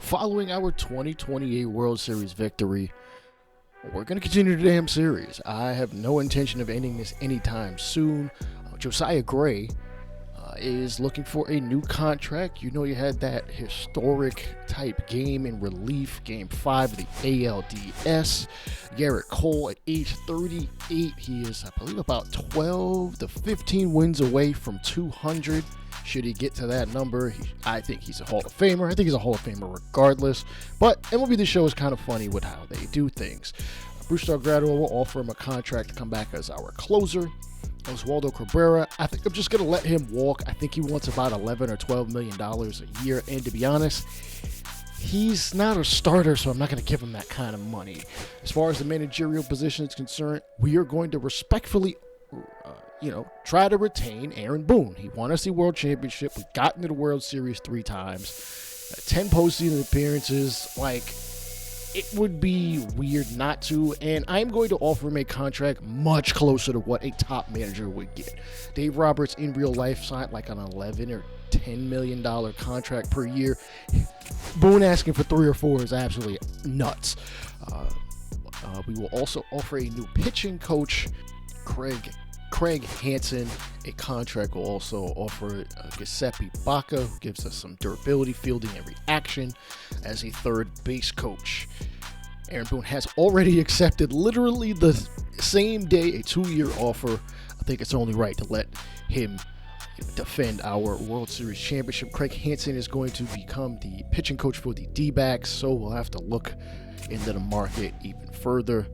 Following our 2028 World Series victory, we're going to continue the damn series. I have no intention of ending this anytime soon. Josiah Gray is looking for a new contract. You know, you had that historic type game in relief, Game 5 of the ALDS. Garrett Cole at age 38. He is, I believe, about 12 to 15 wins away from 200. Should he get to that number, I think he's a Hall of Famer. I think he's a Hall of Famer regardless. But MLB The Show is kind of funny with how they do things. Brusdar Graterol will offer him a contract to come back as our closer. Oswaldo Cabrera, I think I'm just going to let him walk. I think he wants about $11 or $12 million a year. And to be honest, he's not a starter, so I'm not going to give him that kind of money. As far as the managerial position is concerned, we are going to respectfully try to retain Aaron Boone. He won us the World Championship. We got into the World Series 3 times. 10 postseason appearances. It would be weird not to, and I'm going to offer him a contract much closer to what a top manager would get. Dave Roberts in real life signed like an $11 or $10 million contract per year. Boone asking for 3 or 4 is absolutely nuts. We will also offer a new pitching coach, Craig Hansen, a contract. Will also offer Giuseppe Bacca, who gives us some durability, fielding, and reaction as a third base coach. Aaron Boone has already accepted literally the same day a 2-year offer. I think it's only right to let him defend our World Series championship. Craig Hansen is going to become the pitching coach for the D-backs, so we'll have to look into the market even further.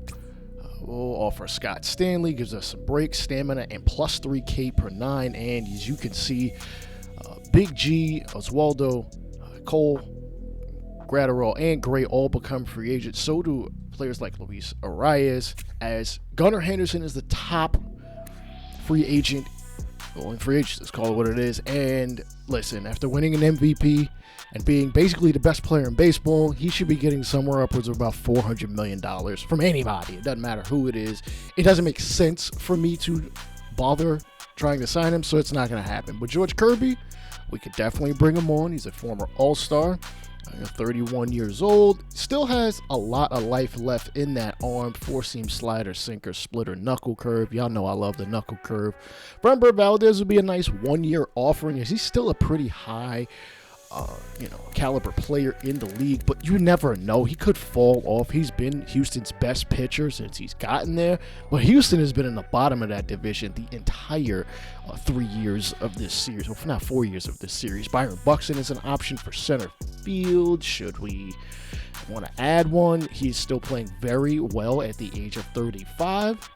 We'll offer Scott Stanley, gives us some break, stamina, and plus 3K per 9. And as you can see, Big G, Oswaldo, Cole, Graterol, and Gray all become free agents. So do players like Luis Arias, as Gunnar Henderson is the top free agent. Well, in free agents, let's call it what it is. And listen, after winning an MVP and being basically the best player in baseball, he should be getting somewhere upwards of about $400 million from anybody. It doesn't matter who it is. It doesn't make sense for me to bother trying to sign him, so it's not going to happen. But George Kirby, we could definitely bring him on. He's a former All-Star, 31 years old. Still has a lot of life left in that arm. 4-seam slider, sinker, splitter, knuckle curve. Y'all know I love the knuckle curve. Framber Valdez would be a nice 1-year offering, as he's still a pretty high caliber player in the league, but you never know. He could fall off. He's been Houston's best pitcher since he's gotten there, but Houston has been in the bottom of that division the entire 3 years of this series. Well, not 4 years of this series. Byron Buxton is an option for center field. Should we want to add one? He's still playing very well at the age of 35.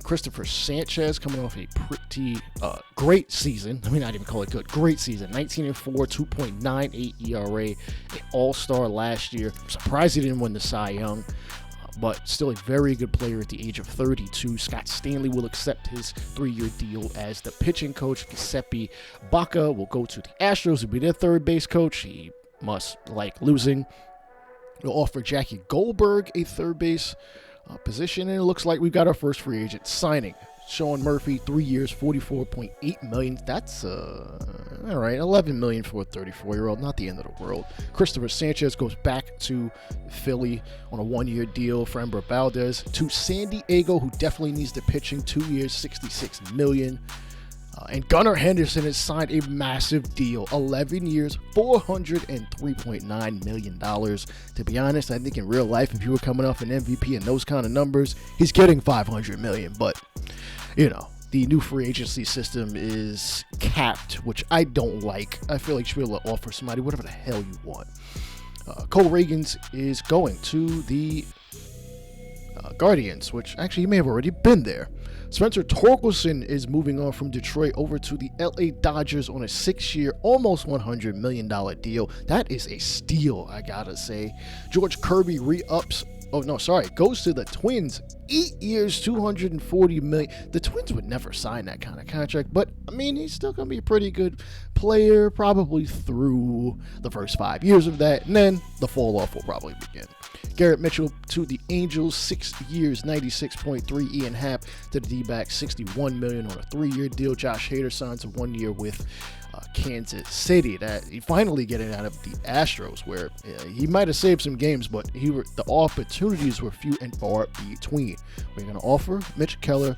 Christopher Sanchez coming off a pretty great season. I mean, not even call it good. Great season. 19-4, 2.98 ERA, an all-star last year. I'm surprised he didn't win the Cy Young, but still a very good player at the age of 32. Scott Stanley will accept his 3-year deal as the pitching coach. Giuseppe Bacca will go to the Astros to be their third base coach. He must like losing. We'll offer Jackie Goldberg a third base position, and it looks like we've got our first free agent signing. Sean Murphy, 3 years, $44.8 million. That's all right, $11 million for a 34-year-old. Not the end of the world. Christopher Sanchez goes back to Philly on a 1-year deal. Framber Valdez to San Diego, who definitely needs the pitching. 2 years, $66 million. And Gunnar Henderson has signed a massive deal, 11 years, $403.9 million. To be honest, I think in real life, if you were coming off an MVP and those kind of numbers, he's getting $500 million. But, the new free agency system is capped, which I don't like. I feel like you should be able to offer somebody whatever the hell you want. Cole Reagans is going to the Guardians, which actually he may have already been there. Spencer Torkelson is moving on from Detroit over to the LA Dodgers on a 6-year, almost $100 million deal. That is a steal, I gotta say. George Kirby goes to the Twins. 8 years, $240 million. The Twins would never sign that kind of contract, but I mean, he's still gonna be a pretty good player, probably through the first 5 years of that, and then the fall off will probably begin. Garrett Mitchell to the Angels, 6 years, $96.3. Ian Happ to the D-backs, $61 million on a 3-year deal. Josh Hader signs a 1 year with Kansas City, that he finally getting out of the Astros, where he might have saved some games, but the opportunities were few and far between. We're going to offer Mitch Keller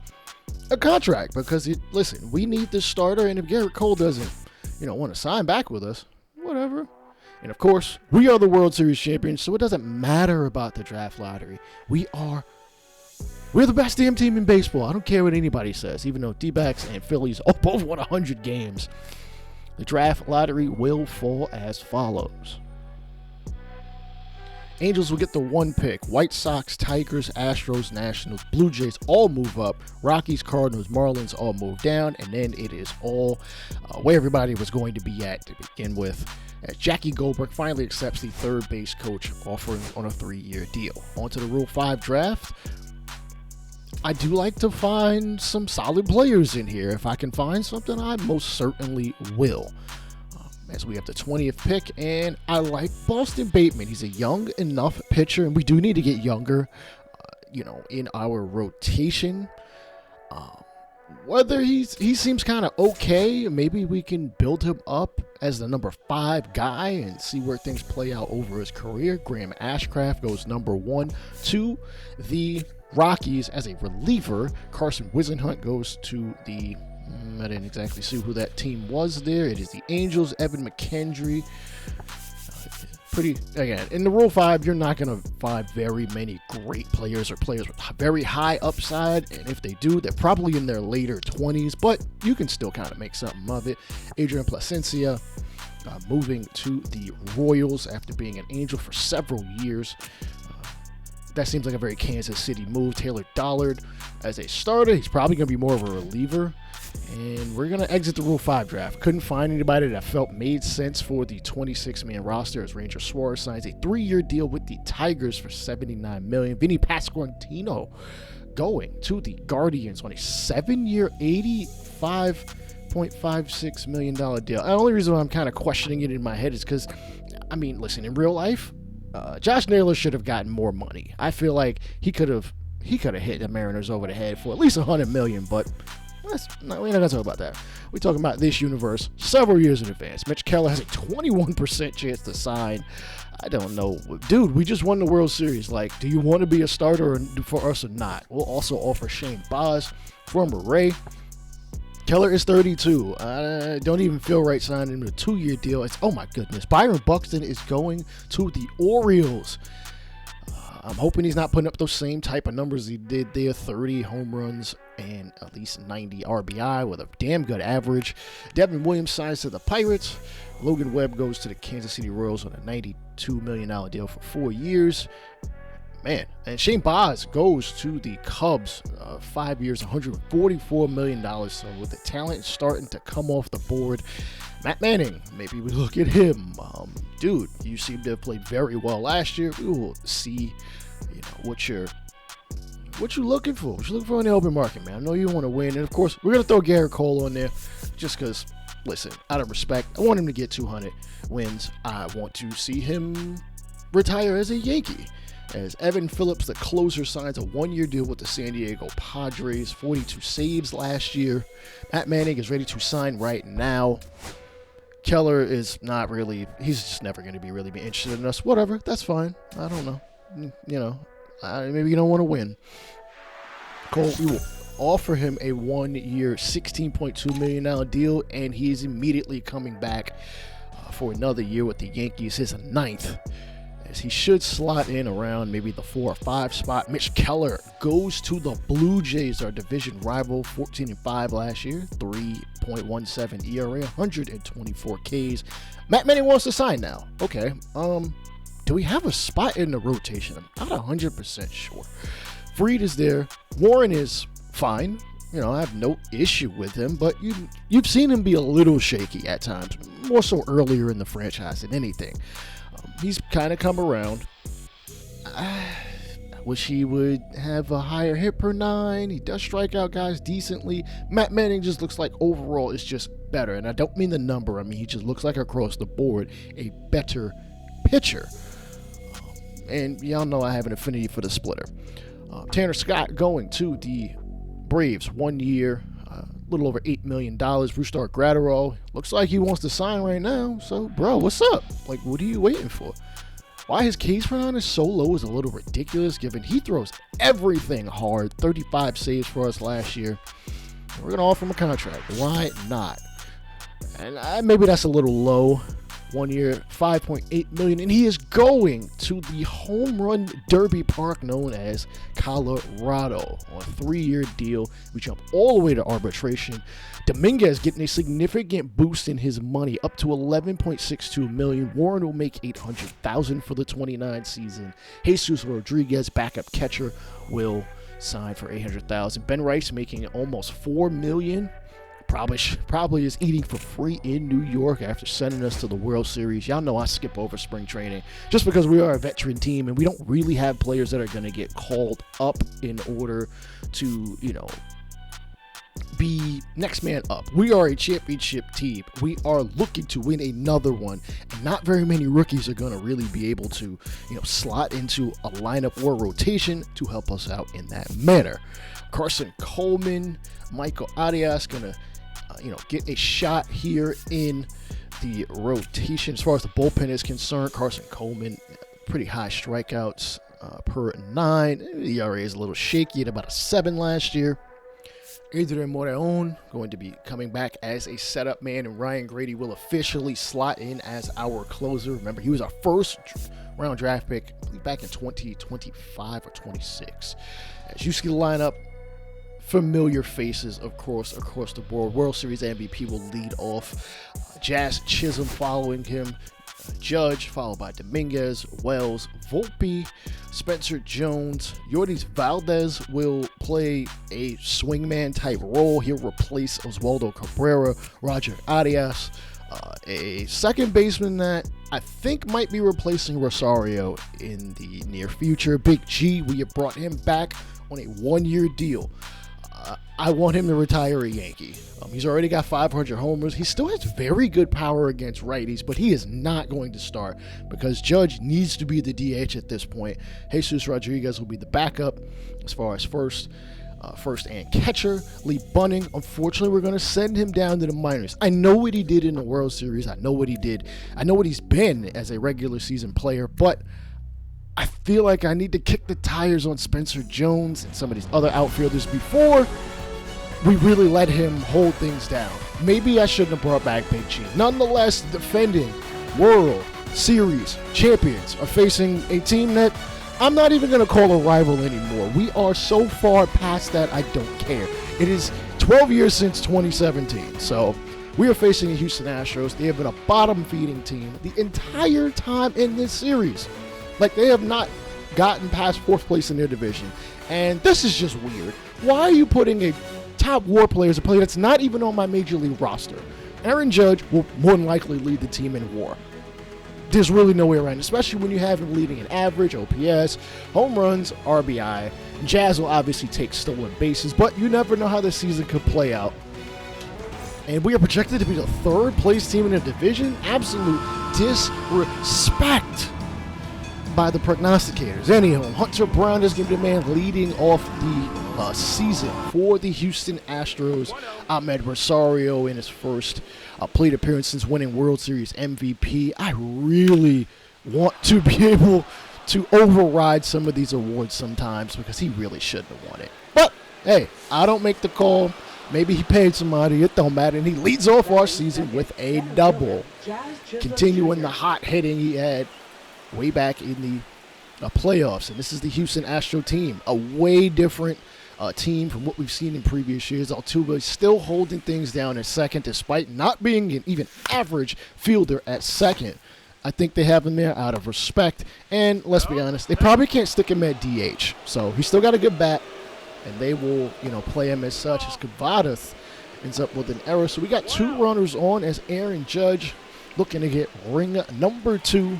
a contract because, listen, we need this starter, and if Garrett Cole doesn't, want to sign back with us, whatever. And of course, we are the World Series champions, so it doesn't matter about the draft lottery. We're the best damn team in baseball. I don't care what anybody says, even though D-backs and Phillies both won 100 games. The draft lottery will fall as follows. Angels will get the 1 pick. White Sox, Tigers, Astros, Nationals, Blue Jays all move up. Rockies, Cardinals, Marlins all move down. And then it is all where everybody was going to be at to begin with, as Jackie Goldberg finally accepts the third base coach offering on a 3-year deal. On to the Rule 5 draft. I do like to find some solid players in here. If I can find something, I most certainly will. As we have the 20th pick, and I like Boston Bateman. He's a young enough pitcher, and we do need to get younger, in our rotation. Whether he seems kind of okay, maybe we can build him up as the number 5 guy and see where things play out over his career. Graham Ashcraft goes number 1 to the Rockies as a reliever. Carson Wisenhunt goes to the, I didn't exactly see who that team was there. It is the Angels. Evan McKendry. Again, in the Rule 5, you're not going to find very many great players or players with very high upside. And if they do, they're probably in their later 20s, but you can still kind of make something of it. Adrian Placencia moving to the Royals after being an Angel for several years. That seems like a very Kansas City move. Taylor Dollard as a starter. He's probably going to be more of a reliever. And we're going to exit the Rule 5 draft. Couldn't find anybody that felt made sense for the 26-man roster, as Ranger Suarez signs a 3-year deal with the Tigers for $79 million. Vinny Pasquantino going to the Guardians on a 7-year, $85.56 million deal. The only reason why I'm kind of questioning it in my head is because, listen, in real life, Josh Naylor should have gotten more money. I feel like he could have hit the Mariners over the head for at least $100 million, but we're not going to talk about that. We're talking about this universe several years in advance. Mitch Keller has a 21% chance to sign. I don't know. Dude, we just won the World Series. Like, do you want to be a starter for us or not? We'll also offer Shane Baz, former Ray. Keller is 32. I don't even feel right signing him a 2-year deal. Oh my goodness. Byron Buxton is going to the Orioles. I'm hoping he's not putting up those same type of numbers he did there. 30 home runs and at least 90 RBI with a damn good average. Devin Williams signs to the Pirates. Logan Webb goes to the Kansas City Royals on a $92 million deal for 4 years. Man, and Shane Baz goes to the Cubs, 5 years, $144 million. So with the talent starting to come off the board, Matt Manning, maybe we look at him. Dude, you seem to have played very well last year. We will see, what you're looking for. What you're looking for in the open market, man. I know you want to win, and of course, we're gonna throw Garrett Cole on there, just because. Listen, out of respect, I want him to get 200 wins. I want to see him retire as a Yankee. As Evan Phillips, the closer, signs a 1-year deal with the San Diego Padres, 42 saves last year. Matt Manning is ready to sign right now. Keller is not really, he's just never going to be interested in us. Whatever, that's fine. I don't know. Maybe you don't want to win. Cole, we will offer him a 1-year, $16.2 million deal, and he's immediately coming back for another year with the Yankees, his 9th. As he should slot in around maybe the 4 or 5 spot. Mitch Keller goes to the Blue Jays, our division rival, 14-5 last year, 3.17 ERA, 124 Ks. Matt Manning wants to sign now. Okay, do we have a spot in the rotation? I'm not 100% sure. Fried is there. Warren is fine. I have no issue with him, but you've seen him be a little shaky at times, more so earlier in the franchise than anything. He's kind of come around. I wish he would have a higher hit per 9. He does strike out guys decently. Matt Manning just looks like overall is just better. And I don't mean the number. He just looks like across the board a better pitcher. And y'all know I have an affinity for the splitter. Tanner Scott going to the Braves, 1 year, little over $8 million. Rustar Gratterall looks like he wants to sign right now. So, bro, what's up? Like, what are you waiting for? Why his Ks per nine is so low is a little ridiculous, given he throws everything hard. 35 saves for us last year. We're going to offer him a contract. Why not? And maybe that's a little low. 1 year, $5.8 million, and he is going to the home run derby park known as Colorado on a 3-year deal. We jump all the way to arbitration. Dominguez getting a significant boost in his money, up to $11.62 million. Warren will make $800,000 for the 29 season. Jesus Rodriguez, backup catcher, will sign for $800,000. Ben Rice making almost $4 million. Probably is eating for free in New York after sending us to the World Series. Y'all know I skip over spring training just because we are a veteran team and we don't really have players that are going to get called up in order to, be next man up. We are a championship team. We are looking to win another one, and not very many rookies are going to really be able to, slot into a lineup or rotation to help us out in that manner. Carson Coleman, Michael Arias going to get a shot here in the rotation. As far as the bullpen is concerned, Carson Coleman, pretty high strikeouts per 9. The ERA is a little shaky at about a 7 last year. Adrian Morejon going to be coming back as a setup man, and Ryan Grady will officially slot in as our closer. Remember, he was our first round draft pick back in 2025 or 26. As you see the lineup, familiar faces, of course, across the board. World Series MVP will lead off. Jazz Chisholm following him. Judge, followed by Dominguez, Wells, Volpe, Spencer Jones. Yordis Valdez will play a swingman type role. He'll replace Oswaldo Cabrera. Roger Arias, a second baseman that I think might be replacing Rosario in the near future. Big G, we have brought him back on a 1-year deal. I want him to retire a Yankee. He's already got 500 homers. He still has very good power against righties, but he is not going to start because Judge needs to be the DH at this point. Jesus Rodriguez will be the backup as far as first and catcher. Lee Bunning, unfortunately, we're going to send him down to the minors. I know what he did in the World Series. I know what he did. I know what he's been as a regular season player, but I feel like I need to kick the tires on Spencer Jones and some of these other outfielders before we really let him hold things down. Maybe I shouldn't have brought back Big G. Nonetheless, defending World Series champions are facing a team that I'm not even going to call a rival anymore. We are so far past that I don't care. It is 12 years since 2017, so we are facing the Houston Astros. They have been a bottom-feeding team the entire time in this series. Like, they have not gotten past 4th place in their division. And this is just weird. Why are you putting a top WAR player as a player that's not even on my Major League roster? Aaron Judge will more than likely lead the team in WAR. There's really no way around it, especially when you have him leading in average, OPS, home runs, RBI. Jazz will obviously take stolen bases, but you never know how the season could play out. And we are projected to be the 3rd place team in the division. Absolute disrespect by the prognosticators. Anyhow, Hunter Brown is going to be the man leading off the season for the Houston Astros. Ahmed Rosario in his first plate appearance since winning World Series MVP. I really want to be able to override some of these awards sometimes because he really shouldn't have won it. But, hey, I don't make the call. Maybe he paid somebody. It don't matter. And he leads off our season with a double. Continuing the hot hitting he had way back in the playoffs. And this is the Houston Astro team, a way different team from what we've seen in previous years. Altuve still holding things down at second despite not being an even average fielder at second. I think they have him there out of respect. And let's be honest, they probably can't stick him at DH. So he's still got a good bat, and they will, play him as such. As Kavadas ends up with an error. So we got 2 runners on as Aaron Judge looking to get ring number 2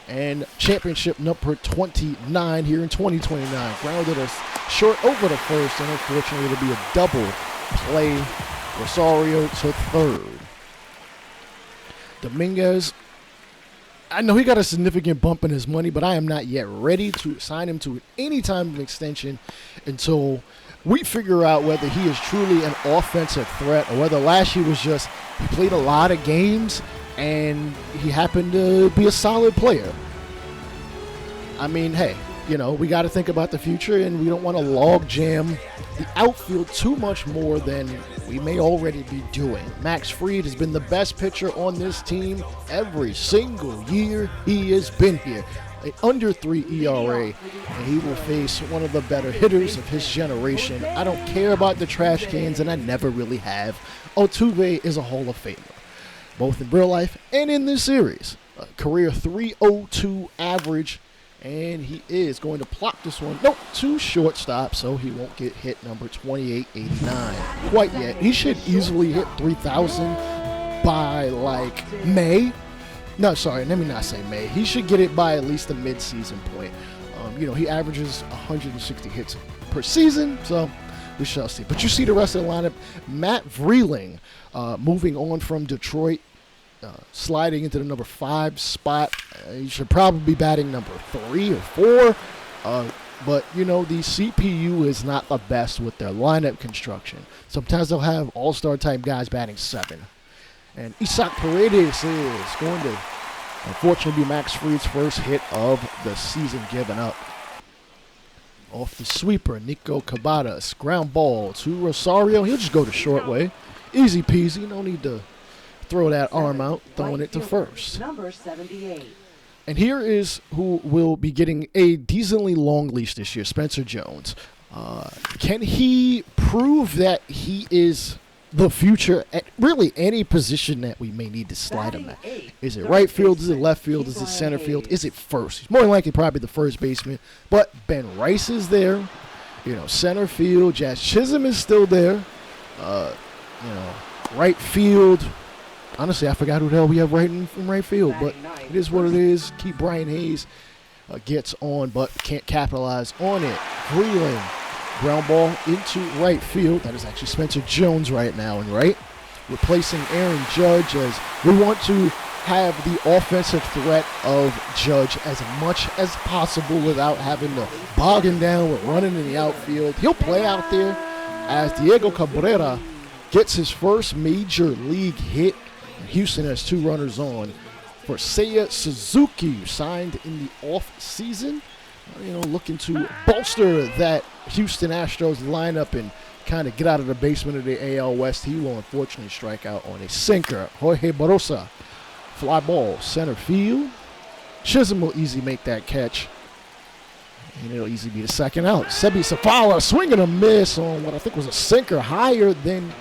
and championship number 29 here in 2029. Grounded us short over the first, and unfortunately it'll be a double play. Rosario to third. Dominguez, I know he got a significant bump in his money, but I am not yet ready to sign him to any time of extension until we figure out whether he is truly an offensive threat or whether last year was just he played a lot of games and he happened to be a solid player. I mean, hey, you know, we got to think about the future, and we don't want to log jam the outfield too much more than we may already be doing. Max Fried has been the best pitcher on this team every single year he has been here. An under 3 ERA, and he will face one of the better hitters of his generation. I don't care about the trash cans, and I never really have. Altuve is a Hall of Famer, both in real life and in this series. A career .302 average, and he is going to plop this one, to shortstop, so he won't get hit number 2889 quite yet. He should easily hit 3,000 by, like, May. No, sorry, let me not say May. He should get it by at least the mid-season point. You know, he averages 160 hits per season, so we shall see. But you see the rest of the lineup. Matt Vreeling, moving on from Detroit, sliding into the number 5 spot. He should probably be batting number 3 or 4. But, you know, the CPU is not the best with their lineup construction. Sometimes they'll have all-star type guys batting 7. And Isaac Paredes is going to, unfortunately, be Max Fried's first hit of the season given up. Off the sweeper, Nico Cabadas, ground ball to Rosario. He'll just go to short way. Easy peasy, no need to throw that arm out, throwing it to first. Number 78. And here is who will be getting a decently long leash this year, Spencer Jones. Can he prove that he is the future at really any position that we may need to slide him at? Is it right field? Is it left field? Is it center field? Is it first? He's more than likely probably the first baseman. But Ben Rice is there. You know, center field. Jazz Chisholm is still there. Right field. Honestly, I forgot who the hell we have from right field. But it is what it is. Keep Brian Hayes gets on, but can't capitalize on it. Vreeling. Ground ball into right field. That is actually Spencer Jones right now in right. Replacing Aaron Judge, as we want to have the offensive threat of Judge as much as possible without having to bog him down with running in the outfield. He'll play out there as Diego Cabrera gets his first major league hit. Houston has 2 runners on for Seiya Suzuki, who signed in the off-season. Looking to bolster that Houston Astros lineup and kind of get out of the basement of the AL West. He will unfortunately strike out on a sinker. Jorge Barosa, fly ball, center field. Chisholm will easily make that catch, and it'll easily be the second out. Sebi Safala swinging a miss on what I think was a sinker, higher than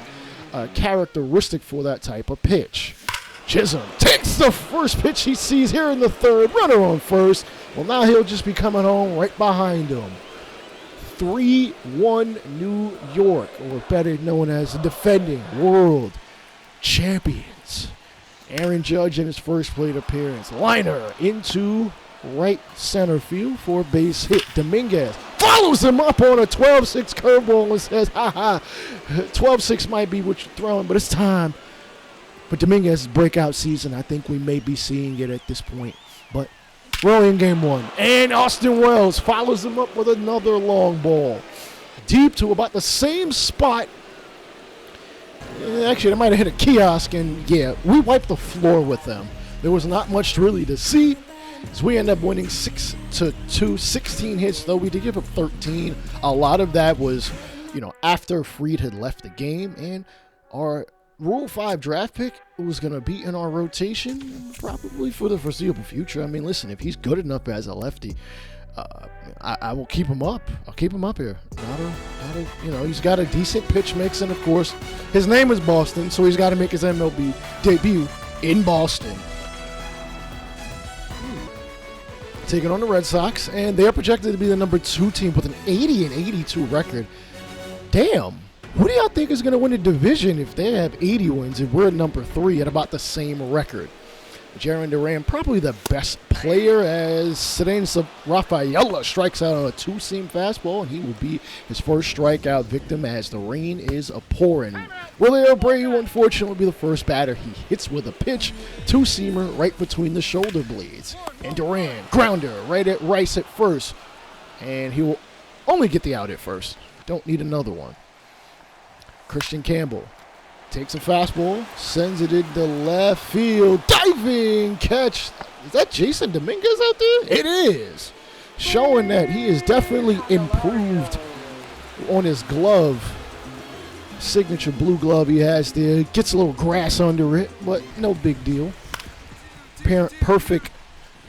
characteristic for that type of pitch. Chisholm takes the first pitch he sees here in the third. Runner on first. Well, now he'll just be coming home right behind him. 3-1 New York, or better known as the defending world champions. Aaron Judge in his first plate appearance. Liner into right center field for a base hit. Dominguez follows him up on a 12-6 curveball and says, 12-6 might be what you're throwing, but it's time. But Dominguez's breakout season, I think we may be seeing it at this point. But we're only in game 1. And Austin Wells follows him up with another long ball. Deep to about the same spot. Actually, they might have hit a kiosk, and yeah, we wiped the floor with them. There was not much really to see. So we end up winning 6-2, 16 hits, though we did give up 13. A lot of that was, after Fried had left the game, and our Rule 5 draft pick was going to be in our rotation probably for the foreseeable future. I mean, listen, if he's good enough as a lefty, I will keep him up. I'll keep him up here. He's got a decent pitch mix, and of course, his name is Boston, so he's got to make his MLB debut in Boston. Taking on the Red Sox, and they are projected to be the number 2 team with an 80-82 record. Damn. Who do y'all think is going to win the division if they have 80 wins and we're at number 3 at about the same record? Jarren Duran, probably the best player, as Serenza Rafaela strikes out on a 2-seam fastball, and he will be his first strikeout victim as the rain is pouring. Willie Abreu, unfortunately, will be the first batter he hits with a pitch, 2-seamer right between the shoulder blades. And Duran, grounder right at Rice at first, and he will only get the out at first. Don't need another one. Christian Campbell takes a fastball, sends it into left field. Diving catch. Is that Jason Dominguez out there? It is. Showing that he is definitely improved on his glove. Signature blue glove he has there. Gets a little grass under it, but no big deal. Perfect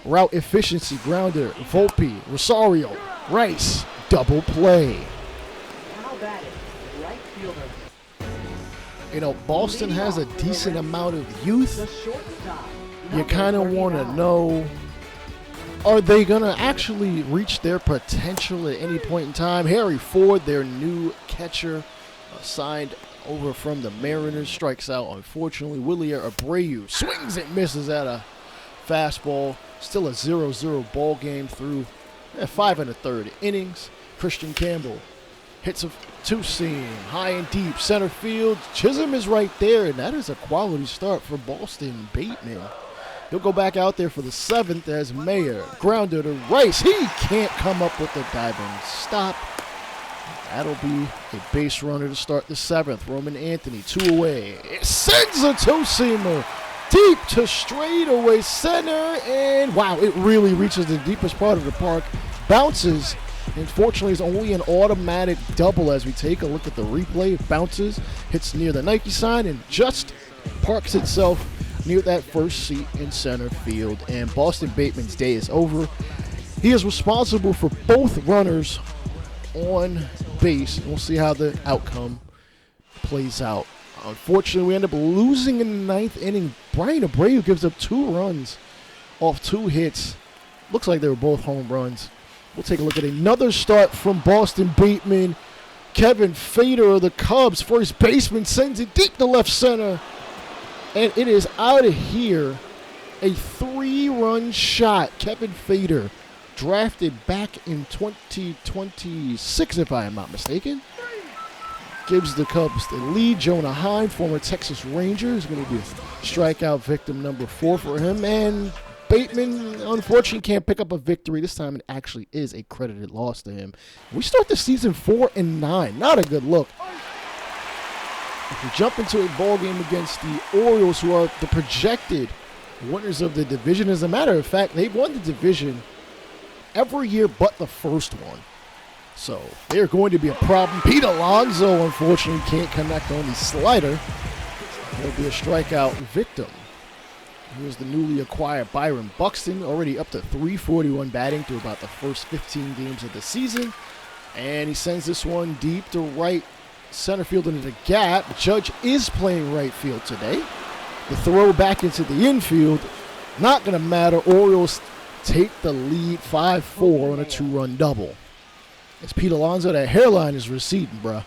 route efficiency. Grounder. Volpe. Rosario. Rice. Double play. You know, Boston has a decent amount of youth. You kind of want to know, are they going to actually reach their potential at any point in time? Harry Ford, their new catcher, signed over from the Mariners, strikes out, unfortunately. Willier Abreu swings and misses at a fastball. Still a 0-0 ball game through 5 1/3 innings. Christian Campbell hits a two-seam, high and deep, center field. Chisholm is right there, and that is a quality start for Boston. Bateman. He'll go back out there for the 7th as Mayer. Grounder to Rice. He can't come up with the diving stop. That'll be a base runner to start the 7th. Roman Anthony, 2 away. It sends a two-seamer deep to straightaway center, and wow, it really reaches the deepest part of the park. Bounces. Unfortunately, it's only an automatic double as we take a look at the replay. It bounces, hits near the Nike sign, and just parks itself near that first seat in center field. And Boston Bateman's day is over. He is responsible for both runners on base. We'll see how the outcome plays out. Unfortunately, we end up losing in the 9th inning. Brian Abreu gives up 2 runs off 2 hits. Looks like they were both home runs. We'll take a look at another start from Boston Bateman. Kevin Fader of the Cubs, first baseman, sends it deep to left center. And it is out of here. A 3-run shot. Kevin Fader, drafted back in 2026, if I am not mistaken, gives the Cubs the lead. Jonah Heim, former Texas Ranger, is going to be strikeout victim number 4 for him. And Bateman, unfortunately, can't pick up a victory. This time it actually is a credited loss to him. We start the season 4-9. Not a good look. If we jump into a ball game against the Orioles, who are the projected winners of the division. As a matter of fact, they've won the division every year but the first one. So they're going to be a problem. Pete Alonso, unfortunately, can't connect on the slider. He'll be a strikeout victim. Here's the newly acquired Byron Buxton, already up to 341 batting through about the first 15 games of the season. And he sends this one deep to right center field into the gap. Judge is playing right field today. The throw back into the infield, not going to matter. Orioles take the lead 5-4 on a 2-run double. It's Pete Alonso. That hairline is receding, bruh.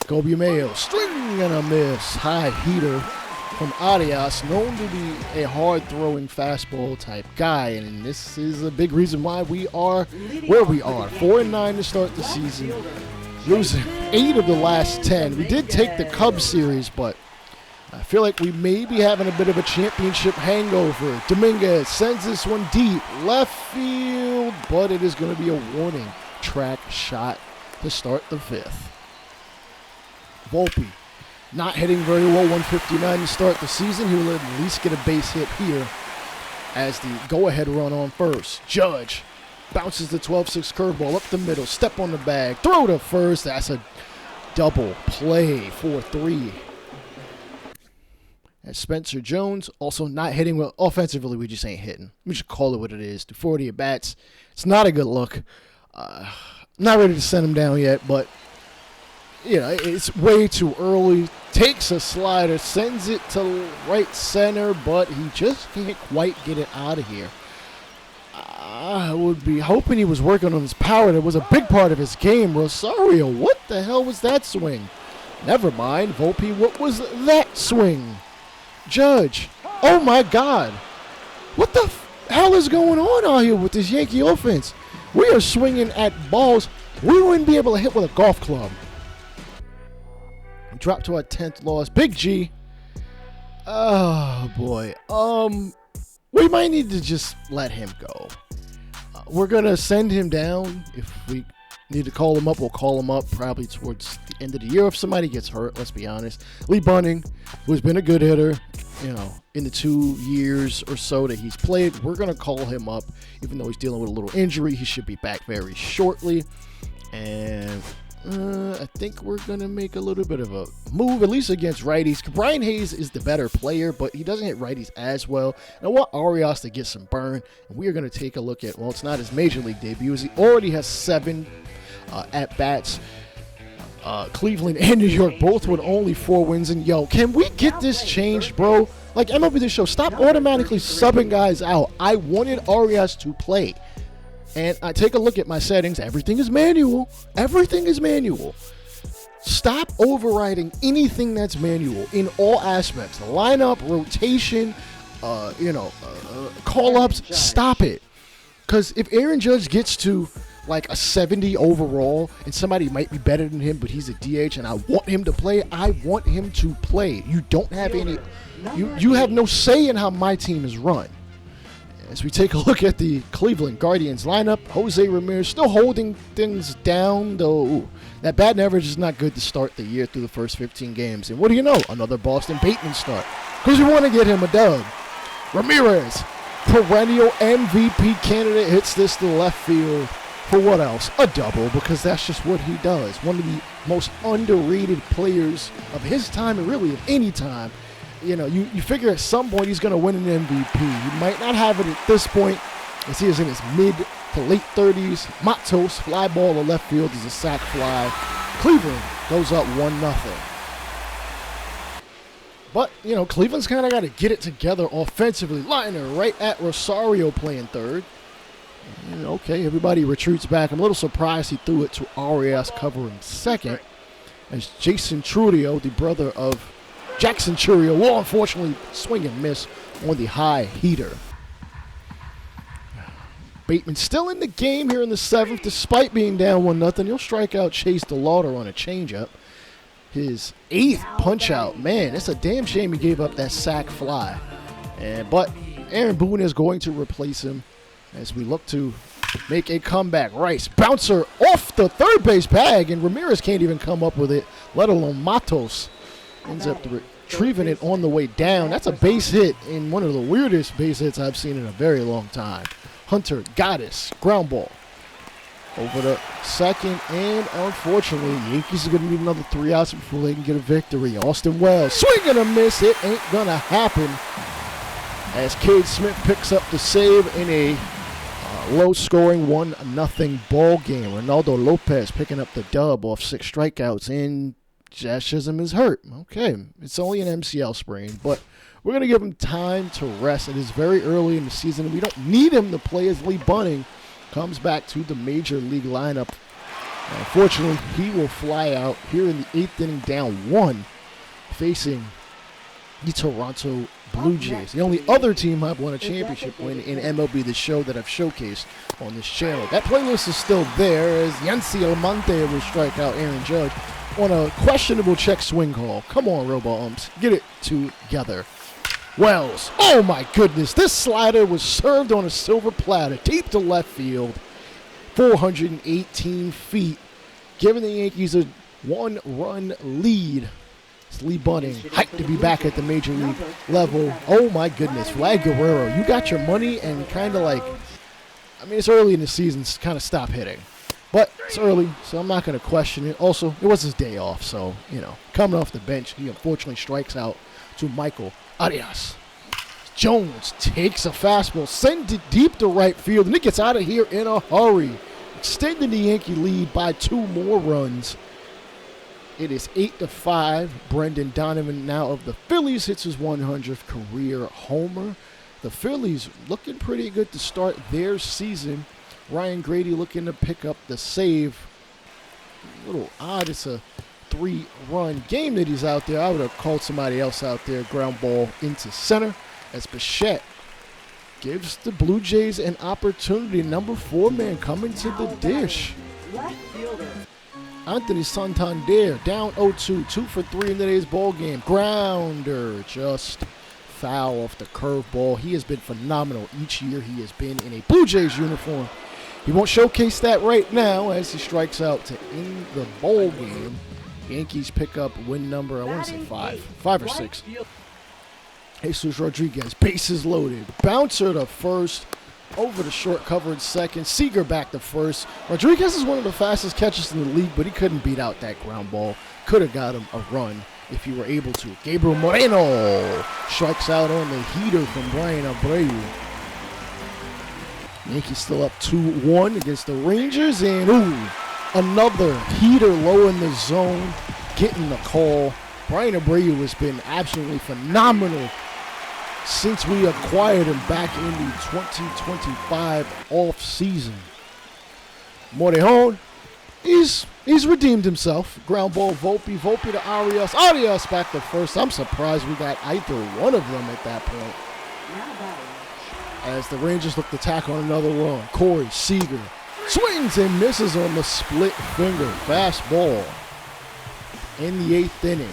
Kobe Mayo, string and a miss. High heater from Arias, known to be a hard-throwing fastball type guy, and this is a big reason why we are where we are. 4-9 to start the season, losing 8 of the last 10. We did take the Cubs series, but I feel like we may be having a bit of a championship hangover. Dominguez sends this one deep left field, but it is going to be a warning track shot to start the 5th. Volpe not hitting very well, 159 to start the season. He will at least get a base hit here as the go-ahead run on first. Judge bounces the 12-6 curveball up the middle, step on the bag, throw to first. That's a double play, 4-3. And Spencer Jones also not hitting well. Offensively, we just ain't hitting. We should call it what it is. 240 at bats. It's not a good look. Not ready to send him down yet, but you know, it's way too early. Takes a slider, sends it to right center, but he just can't quite get it out of here. I would be hoping he was working on his power. That was a big part of his game. Rosario, what the hell was that swing? Never mind. Volpe, what was that swing? Judge, oh my God. What the hell is going on out here with this Yankee offense? We are swinging at balls we wouldn't be able to hit with a golf club. Drop to our 10th loss. Big G. Oh, boy. We might need to just let him go. We're going to send him down if we need to call him up, we'll call him up probably towards the end of the year if somebody gets hurt, let's be honest. Lee Bunning, who's been a good hitter, in the 2 years or so that he's played, we're going to call him up. Even though he's dealing with a little injury, he should be back very shortly. And I think we're going to make a little bit of a move, at least against righties. Brian Hayes is the better player, but he doesn't hit righties as well. And I want Arias to get some burn. And we are going to take a look at, well, it's not his major league debut. He already has 7 at-bats. Cleveland and New York both with only 4 wins. And, yo, can we get this changed, bro? Like MLB The Show, stop automatically subbing guys out. I wanted Arias to play. And I take a look at my settings. Everything is manual. Everything is manual. Stop overriding anything that's manual in all aspects. The lineup, rotation, call-ups. Stop it. Because if Aaron Judge gets to like a 70 overall and somebody might be better than him, but he's a DH and I want him to play, I want him to play. You don't have any... You have no say in how my team is run. As we take a look at the Cleveland Guardians lineup, Jose Ramirez still holding things down, though. Ooh, that batting average is not good to start the year through the first 15 games. And what do you know? Another Boston Bateman start. Because we want to get him a dub. Ramirez, perennial MVP candidate, hits this to left field. For what else? A double, because that's just what he does. One of the most underrated players of his time, and really of any time. You figure at some point he's going to win an MVP. He might not have it at this point, as he is in his mid to late 30s. Matos, fly ball to left field is a sac fly. Cleveland goes up 1-0. But, Cleveland's kind of got to get it together offensively. Liner right at Rosario playing third. And, okay, everybody retreats back. I'm a little surprised he threw it to Arias covering second, as Jason Trujillo, the brother of Jackson Churio, will unfortunately swing and miss on the high heater. Bateman still in the game here in the 7th, despite being down 1-0. He'll strike out Chase DeLauder on a changeup. His 8th punch out. Man, it's a damn shame he gave up that sac fly. But Aaron Boone is going to replace him as we look to make a comeback. Rice, bouncer off the third base bag, and Ramirez can't even come up with it, let alone Matos. Ends up retrieving it on the way down. That's a base hit, and one of the weirdest base hits I've seen in a very long time. Hunter, Goddess, ground ball. Over the second, and unfortunately, the Yankees are going to need another 3 outs before they can get a victory. Austin Wells, swing and a miss. It ain't going to happen. As Cade Smith picks up the save in a low-scoring 1-0 ball game. Ronaldo Lopez picking up the dub off 6 strikeouts, and Jazz Chisholm is hurt. Okay, it's only an MCL sprain, but we're going to give him time to rest. It is very early in the season, and we don't need him to play as Lee Bunning comes back to the major league lineup. Unfortunately, he will fly out here in the 8th inning down 1, facing the Toronto Blue Jays. The only other team I've won a championship win in MLB The Show that I've showcased on this channel. That playlist is still there as Yancy Almonte will strike out Aaron Judge on a questionable check swing call. Come on, robo-umps. Get it together. Wells. Oh, my goodness. This slider was served on a silver platter, deep to left field. 418 feet, giving the Yankees a 1-run lead. It's Lee Bunning, hyped to be back at the major league level. Oh, my goodness. Vlad Guerrero, you got your money and kind of it's early in the season, kind of stop hitting. But it's early, so I'm not going to question it. Also, it was his day off, so, coming off the bench, he unfortunately strikes out to Michael Arias. Jones takes a fastball, sends it deep to right field, and it gets out of here in a hurry, extending the Yankee lead by 2 more runs. It is 8-5. Brendan Donovan, now of the Phillies, hits his 100th career homer. The Phillies looking pretty good to start their season. Ryan Grady looking to pick up the save. A little odd. It's a 3-run game that he's out there. I would have called somebody else out there. Ground ball into center as Bichette gives the Blue Jays an opportunity. Number 4 man coming to the dish. Anthony Santander down 0-2, 2 for 3 in today's ball game. Grounder, just foul off the curveball. He has been phenomenal each year he has been in a Blue Jays uniform. He won't showcase that right now as he strikes out to end the ball game. Yankees pick up win number, I want to say 5 or 6. Jesus Rodriguez, bases loaded. Bouncer to first, over the short covered second. Seager back to first. Rodriguez is one of the fastest catchers in the league, but he couldn't beat out that ground ball. Could have got him a run if he were able to. Gabriel Moreno strikes out on the heater from Brian Abreu. Yankees still up 2-1 against the Rangers, and another heater low in the zone, getting the call. Brian Abreu has been absolutely phenomenal since we acquired him back in the 2025 offseason. Morejon, he's redeemed himself. Ground ball, Volpe to Arias back to first. I'm surprised we got either one of them at that point. As the Rangers look to tack on another run. Corey Seager swings and misses on the split finger fastball in the 8th inning.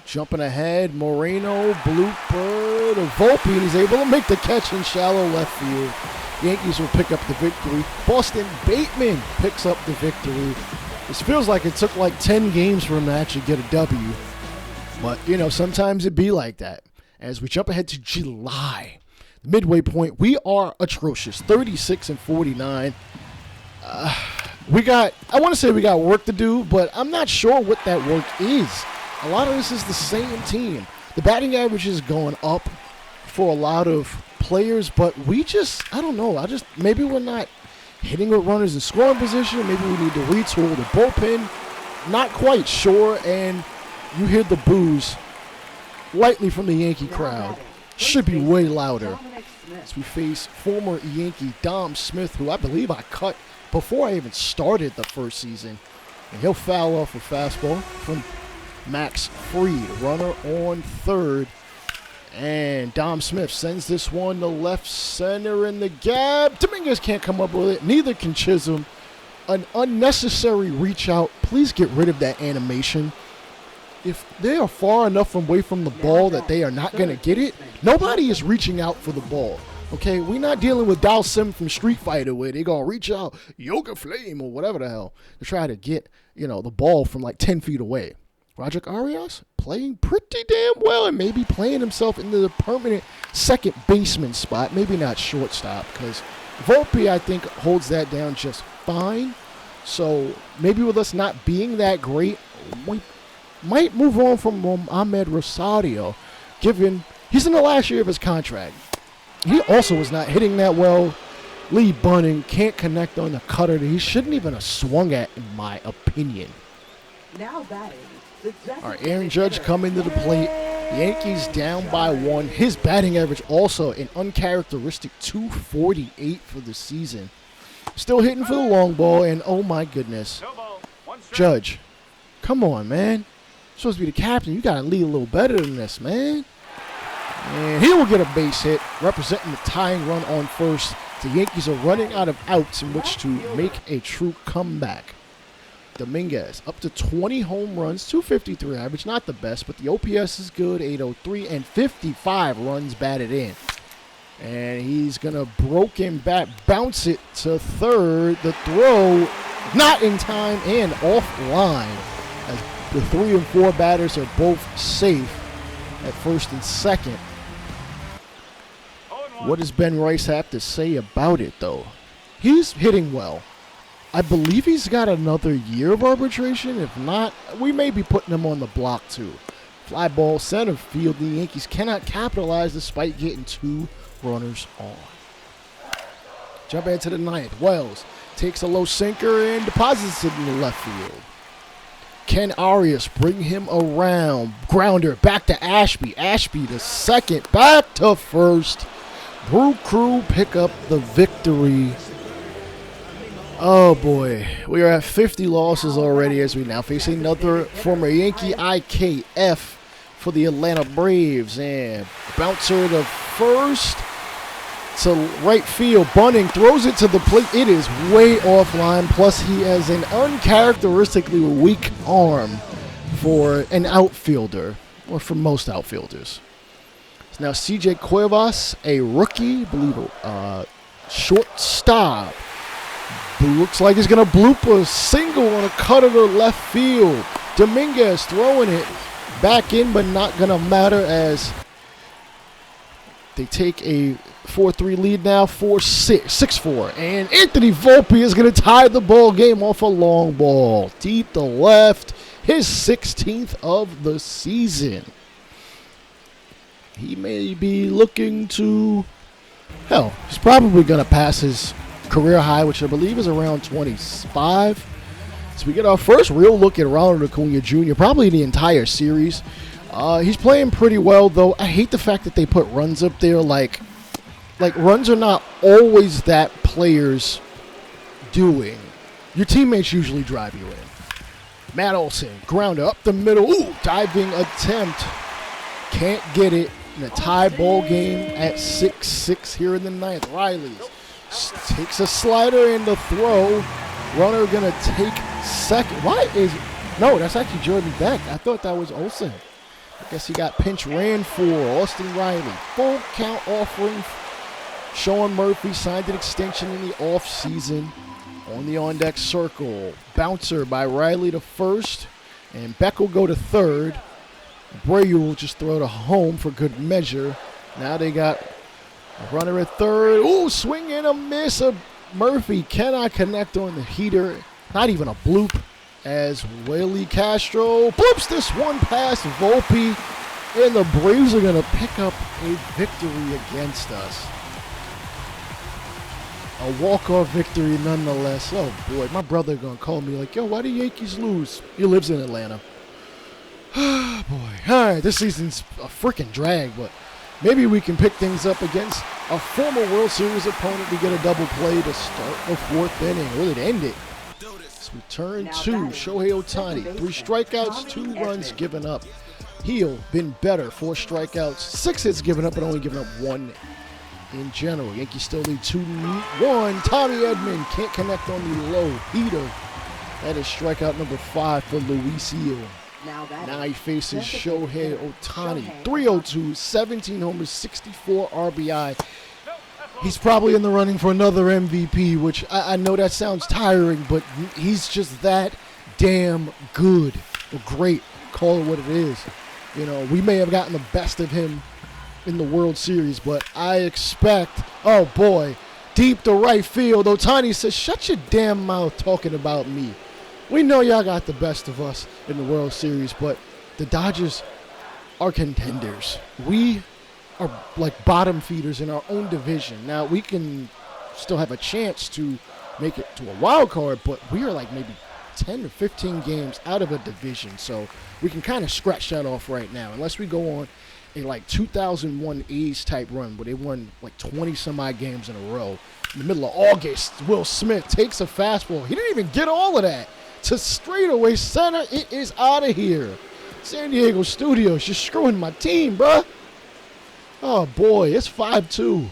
Jumping ahead, Moreno, blooper to Volpe, and he's able to make the catch in shallow left field. Yankees will pick up the victory. Boston Bateman picks up the victory. This feels like it took like 10 games for him to actually get a W. But, sometimes it be like that. As we jump ahead to July, the midway point, we are atrocious, 36-49. I want to say we got work to do, but I'm not sure what that work is. A lot of this is the same team. The batting average is going up for a lot of players, but I don't know. Maybe we're not hitting with runners in scoring position. Maybe we need to retool the bullpen. Not quite sure, and you hear the boos lightly from the Yankee crowd. Should be way louder as we face former Yankee Dom Smith, who I believe I cut before I even started the first season. And he'll foul off a fastball from Max Fried, runner on third. And Dom Smith sends this one to left center in the gap. Dominguez can't come up with it. Neither can Chisholm. An unnecessary reach out. Please get rid of that animation. If they are far enough away from the ball that they are not going to get it, nobody is reaching out for the ball. Okay, we're not dealing with Dal Sim from Street Fighter where they're going to reach out, Yoga Flame or whatever the hell, to try to get, the ball from like 10 feet away. Roderick Arias playing pretty damn well and maybe playing himself into the permanent second baseman spot, maybe not shortstop, because Volpe, I think, holds that down just fine. So maybe with us not being that great, we might move on from Ahmed Rosario, given he's in the last year of his contract. He also is not hitting that well. Lee Bunning can't connect on the cutter that he shouldn't even have swung at, in my opinion. Now batting. All right, Aaron Judge coming to the plate. Yankees down by 1. His batting average also an uncharacteristic 248 for the season. Still hitting for the long ball, and oh my goodness. Judge, come on, man. You're supposed to be the captain. You got to lead a little better than this, man. And he will get a base hit, representing the tying run on first. The Yankees are running out of outs in which to make a true comeback. Dominguez up to 20 home runs, 253 average, not the best, but the OPS is good, 803, and 55 runs batted in. And he's going to broken bat, bounce it to third. The throw not in time and offline, as the 3 and 4 batters are both safe at first and second. What does Ben Rice have to say about it, though? He's hitting well. I believe he's got another year of arbitration. If not, we may be putting him on the block, too. Fly ball center field. The Yankees cannot capitalize despite getting 2 runners on. Jump into the 9th. Wells takes a low sinker and deposits it in the left field. Ken Arias bring him around. Grounder back to Ashby. Ashby to second. Back to first. Brew Crew pick up the victory. Oh boy, we are at 50 losses already as we now face another former Yankee IKF for the Atlanta Braves. And bouncer to first to right field. Bunning throws it to the plate. It is way offline. Plus he has an uncharacteristically weak arm for an outfielder, or for most outfielders. Now CJ Cuevas, a rookie, I believe shortstop. Looks like he's going to bloop a single on a cutter to left field. Dominguez throwing it back in, but not going to matter as they take a 4-3 lead now, 6-4. And Anthony Volpe is going to tie the ball game off a long ball. Deep to left, his 16th of the season. He may be looking to, hell, he's probably going to pass his career high, which I believe is around 25. So we get our first real look at Ronald Acuna Jr., probably the entire series. He's playing pretty well, though. I hate the fact that they put runs up there. Like runs are not always that player's doing. Your teammates usually drive you in. Matt Olson, grounder up the middle. Ooh, diving attempt. Can't get it. In a tie ball game at 6-6 here in the ninth. Riley takes a slider in the throw. Runner going to take second. No, that's actually Jordan Beck. I thought that was Olsen. I guess he got pinch ran for. Austin Riley. Full count offering. Sean Murphy signed an extension in the offseason on the on-deck circle. Bouncer by Riley to first, and Beck will go to third. Abreu will just throw to home for good measure. Now they got a runner at third. Ooh, swing and a miss. Murphy cannot connect on the heater. Not even a bloop as Willie Castro bloops this one past Volpe. And the Braves are going to pick up a victory against us. A walk-off victory nonetheless. Oh, boy. My brother going to call me like, yo, why do Yankees lose? He lives in Atlanta. Oh, boy. All right, this season's a freaking drag, but maybe we can pick things up against a former World Series opponent to get a double play to start the fourth inning, really to end it. So we turn to Shohei Ohtani. 3 strikeouts, 2 runs given up. Heel been better. 4 strikeouts, 6 hits given up, but only given up 1 in general. Yankees still lead 2-1. Tommy Edman can't connect on the low heater. That is strikeout number 5 for Luis Heel. Now he faces Shohei Ohtani. 302, 17 homers, 64 RBI. He's probably in the running for another MVP, which I know that sounds tiring, but he's just that damn good or great. Call it what it is. You know, we may have gotten the best of him in the World Series, but I expect, oh boy, deep to right field. Ohtani says, shut your damn mouth talking about me. We know y'all got the best of us in the World Series, but the Dodgers are contenders. We are like bottom feeders in our own division. Now, we can still have a chance to make it to a wild card, but we are like maybe 10 or 15 games out of a division. So we can kind of scratch that off right now, unless we go on a like 2001 A's type run where they won like 20 some odd games in a row. In the middle of August, Will Smith takes a fastball. He didn't even get all of that. To straightaway center, it is out of here. San Diego Studios, you're screwing my team, bruh. Oh, boy, it's 5-2.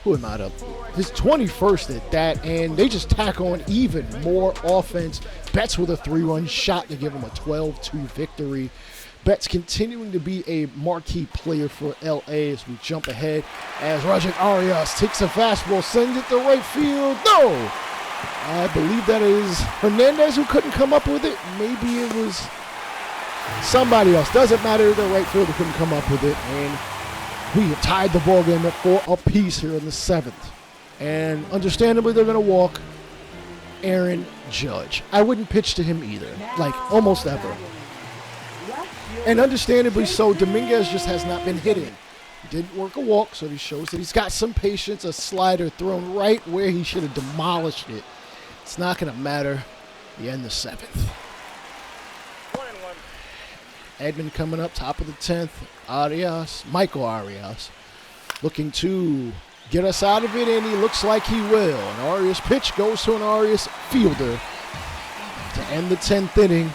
Who am I up? His 21st at that, and they just tack on even more offense. Betts with a 3-run shot to give him a 12-2 victory. Betts continuing to be a marquee player for L.A. as we jump ahead as Roger Arias takes a fastball, sends it to right field. No! I believe that is Hernandez who couldn't come up with it. Maybe it was somebody else. Doesn't matter. The right fielder couldn't come up with it. And we have tied the ball game at 4 apiece here in the 7th. And understandably, they're going to walk Aaron Judge. I wouldn't pitch to him either, like almost ever. And understandably so, Dominguez just has not been hitting. He didn't work a walk, so he shows that he's got some patience. A slider thrown right where he should have demolished it. It's not going to matter. We end the 7th. Edman coming up, top of the 10th. Michael Arias, looking to get us out of it, and he looks like he will. An Arias pitch goes to an Arias fielder to end the 10th inning.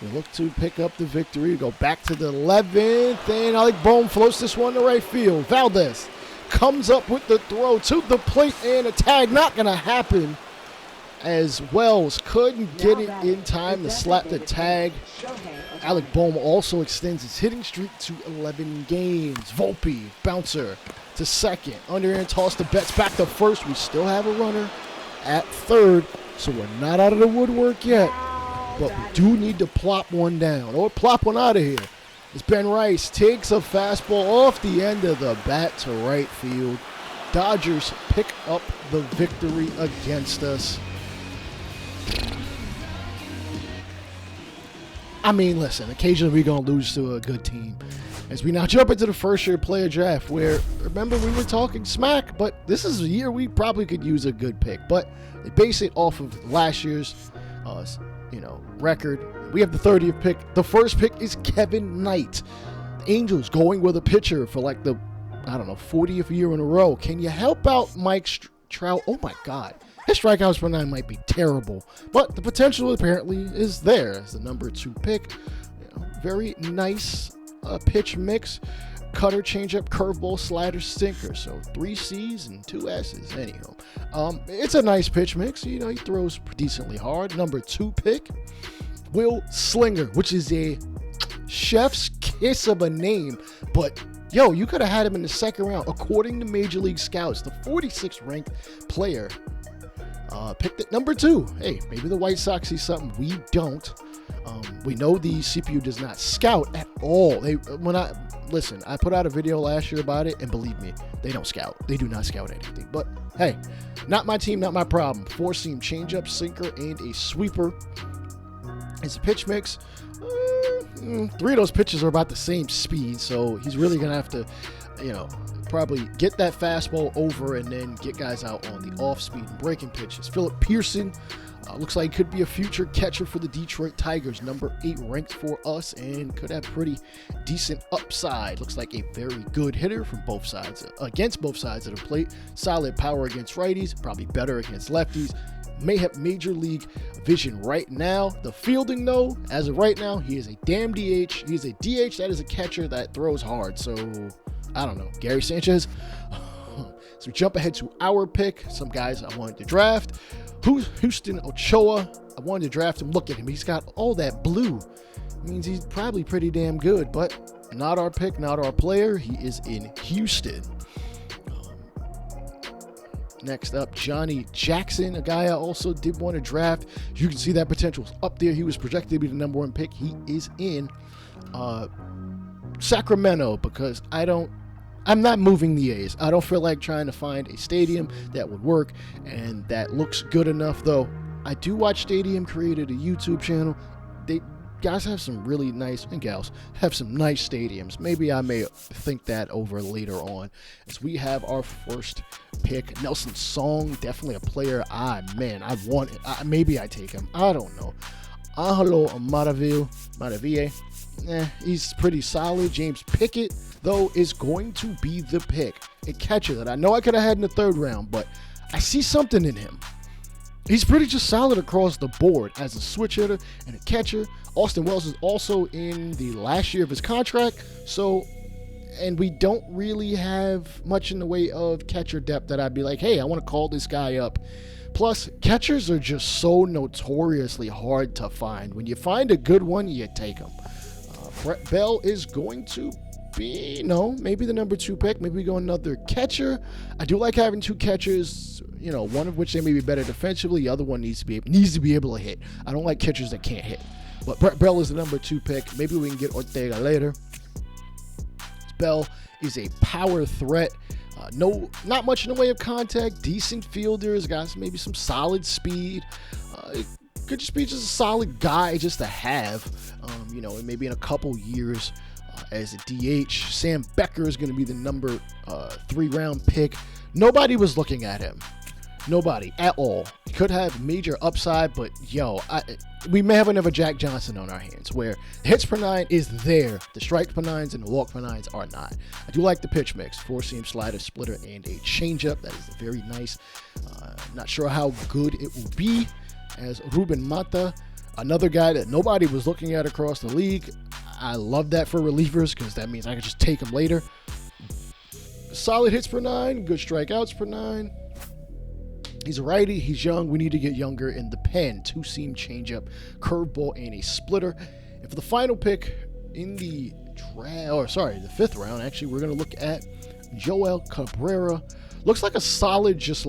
We look to pick up the victory, go back to the 11th, and Alec Bohm floats this one to right field. Valdez comes up with the throw to the plate, and a tag not going to happen as Wells couldn't get it in time to slap the tag. Alec Bohm also extends his hitting streak to 11 games. Volpe, bouncer, to second. Underhand toss to Betts back to first. We still have a runner at third, so we're not out of the woodwork yet. But we do need to plop one down or plop one out of here. As Ben Rice takes a fastball off the end of the bat to right field. Dodgers pick up the victory against us. I mean, listen, occasionally we're going to lose to a good team. As we now jump into the first-year player draft where, remember, we were talking smack, but this is a year we probably could use a good pick. But they base it off of last year's, record. We have the 30th pick. The first pick is Kevin Knight. The Angels going with a pitcher for like the, 40th year in a row. Can you help out Mike Trout? Oh, my God. His strikeouts per nine might be terrible, but the potential apparently is there as the number 2 pick. Very nice pitch mix. Cutter, changeup, curveball, slider, sinker. So 3 C's and 2 S's. Anyhow, it's a nice pitch mix. He throws decently hard. Number 2 pick, Will Slinger, which is a chef's kiss of a name, but you could have had him in the second round. According to Major League Scouts, the 46th ranked player picked at number 2. Hey, maybe the White Sox see something we don't. We know the CPU does not scout at all. I put out a video last year about it, and believe me, they don't scout. They do not scout anything. But hey, not my team, not my problem. 4-seam changeup, sinker, and a sweeper. It's a pitch mix. 3 of those pitches are about the same speed, so he's really gonna have to, probably get that fastball over and then get guys out on the off-speed and breaking pitches. Philip Pearson looks like he could be a future catcher for the Detroit Tigers. Number 8 ranked for us and could have pretty decent upside. Looks like a very good hitter from both sides, against both sides of the plate. Solid power against righties, probably better against lefties. May have major league vision right now. The fielding, though, as of right now, he is a damn DH. He is a DH that is a catcher that throws hard. So, I don't know. Gary Sanchez. So we jump ahead to our pick. Some guys I wanted to draft. Houston Ochoa. I wanted to draft him. Look at him. He's got all that blue. Means he's probably pretty damn good, but not our pick, not our player. He is in Houston. Next up, Johnny Jackson, a guy I also did want to draft. You can see that potential up there. He was projected to be the number 1 pick. He is in Sacramento because I'm not moving the A's. I don't feel like trying to find a stadium that would work and that looks good enough, though. I do watch Stadium created a YouTube channel. Guys have some really nice, and gals have some nice stadiums. Maybe I may think that over later on. As we have our first pick, Nelson Song, definitely a player I want. Maybe I take him. I don't know. Angelo Maraville. He's pretty solid. James Pickett, though, is going to be the pick. A catcher that I know I could have had in the 3rd round, but I see something in him. He's pretty just solid across the board as a switch hitter and a catcher. Austin Wells is also in the last year of his contract, and we don't really have much in the way of catcher depth that I'd be like, hey, I want to call this guy up. Plus, catchers are just so notoriously hard to find. When you find a good one, you take him. Brett Bell is going to be, maybe the number 2 pick. Maybe we go another catcher. I do like having 2 catchers, one of which they may be better defensively. The other one needs to be able to hit. I don't like catchers that can't hit. But Brett Bell is the number 2 pick. Maybe we can get Ortega later. Bell is a power threat. Not much in the way of contact. Decent fielders. Got maybe some solid speed. Could just be just a solid guy just to have. And maybe in a couple years as a DH. Sam Becker is going to be the number 3 round pick. Nobody was looking at him. Nobody at all. He could have major upside, but we may have another Jack Johnson on our hands where the hits per 9 is there. The strike per 9s and the walk per 9s are not. I do like the pitch mix. 4-seam slider, splitter, and a changeup. That is very nice. Not sure how good it will be. As Ruben Mata, another guy that nobody was looking at across the league. I love that for relievers because that means I can just take them later. Solid hits per 9, good strikeouts per 9. He's a righty. He's young. We need to get younger in the pen. 2-seam changeup, curveball, and a splitter. And for the final pick in the 5th round, actually, we're going to look at Joel Cabrera. Looks like a solid, just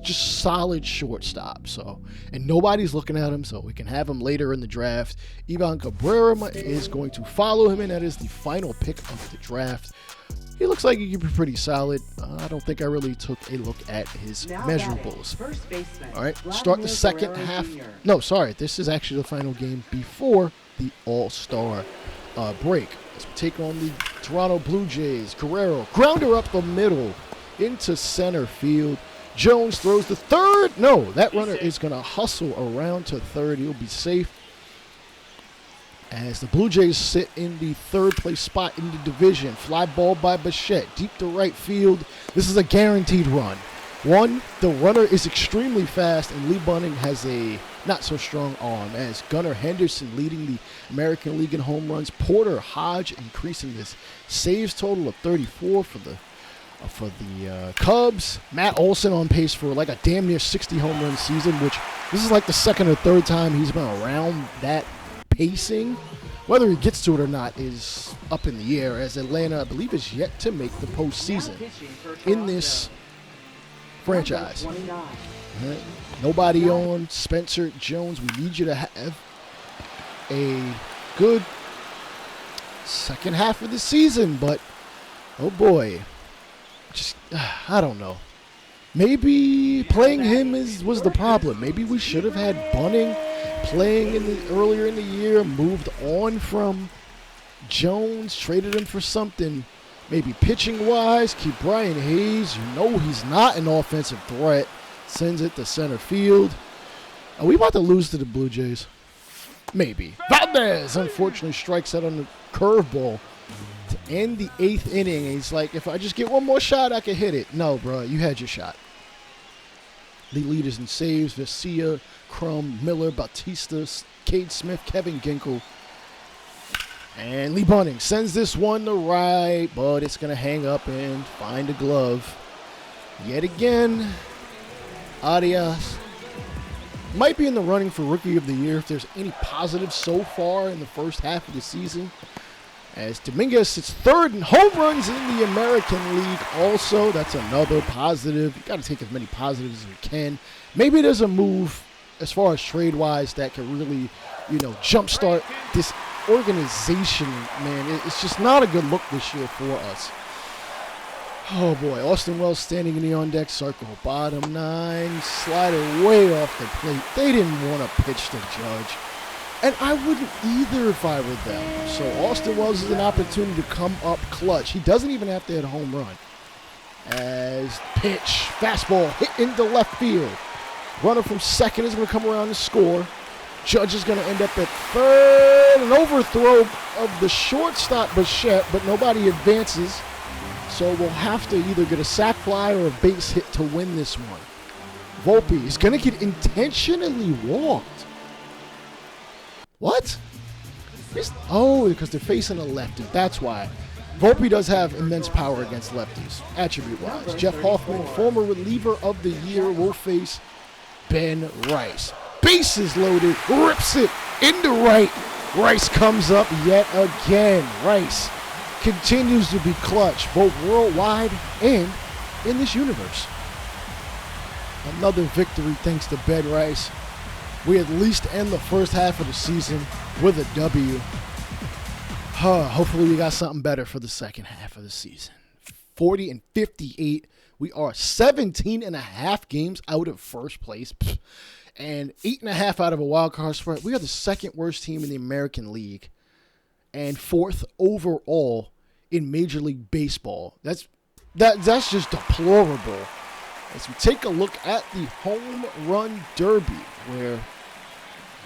solid shortstop. So, and nobody's looking at him, so we can have him later in the draft. Ivan Cabrera is going to follow him, and that is the final pick of the draft. He looks like he could be pretty solid. I don't think I really took a look at his measurables. All right, start the second half. No, sorry, this is actually the final game before the All-Star break. Let's take on the Toronto Blue Jays. Guerrero, grounder up the middle into center field. Jones throws the third. No, that runner is going to hustle around to third. He'll be safe as the Blue Jays sit in the third place spot in the division. Fly ball by Bichette, deep to right field. This is a guaranteed run. One, the runner is extremely fast, and Lee Bunning has a not so strong arm, as Gunnar Henderson leading the American League in home runs. Porter Hodge increasing his saves total of 34 for the Cubs. Matt Olson on pace for like a damn near 60 home run season, which this is like the second or third time he's been around that pacing. Whether he gets to it or not is up in the air, as Atlanta, I believe, is yet to make the postseason in this franchise. Right. Nobody on Spencer Jones. We need you to have a good second half of the season, but oh boy. I don't know. Maybe playing him was the problem. Maybe we should have had Bunning playing earlier in the year, moved on from Jones, traded him for something maybe pitching-wise. Keep Brian Hayes. You know he's not an offensive threat. Sends it to center field. Are we about to lose to the Blue Jays? Maybe. Valdez, unfortunately, strikes out on the curveball to end the 8th inning. He's like, if I just get one more shot, I can hit it. No, bro, you had your shot. The leaders in saves: Vesia, Crum, Miller, Bautista, Cade Smith, Kevin Ginkel. And Lee Bunning sends this one to right, but it's going to hang up and find a glove. Yet again, Arias might be in the running for Rookie of the Year if there's any positives so far in the first half of the season, as Dominguez sits third in home runs in the American League also. That's another positive. You got to take as many positives as we can. Maybe there's a move as far as trade-wise that can really, jumpstart this organization, man. It's just not a good look this year for us. Oh, boy. Austin Wells standing in the on-deck circle. Bottom 9. Slider way off the plate. They didn't want to pitch the Judge. And I wouldn't either if I were them. So Austin Wells is an opportunity to come up clutch. He doesn't even have to hit a home run. As pitch, fastball hit into left field. Runner from second is going to come around and score. Judge is going to end up at third. An overthrow of the shortstop Bichette, but nobody advances. So we'll have to either get a sac fly or a base hit to win this one. Volpe is going to get intentionally walked. What? Because they're facing a lefty. That's why. Volpe does have immense power against lefties, attribute-wise. Jeff Hoffman, former reliever of the year, will face Ben Rice. Bases loaded, rips it into right. Rice comes up yet again. Rice continues to be clutch, both worldwide and in this universe. Another victory thanks to Ben Rice. We at least end the first half of the season with a W. Hopefully we got something better for the second half of the season. 40-58. We are 17 and a half games out of first place. And 8.5 out of a wild card spot. We are the second worst team in the American League. And 4th overall in Major League Baseball. That's just deplorable. As we take a look at the Home Run Derby, where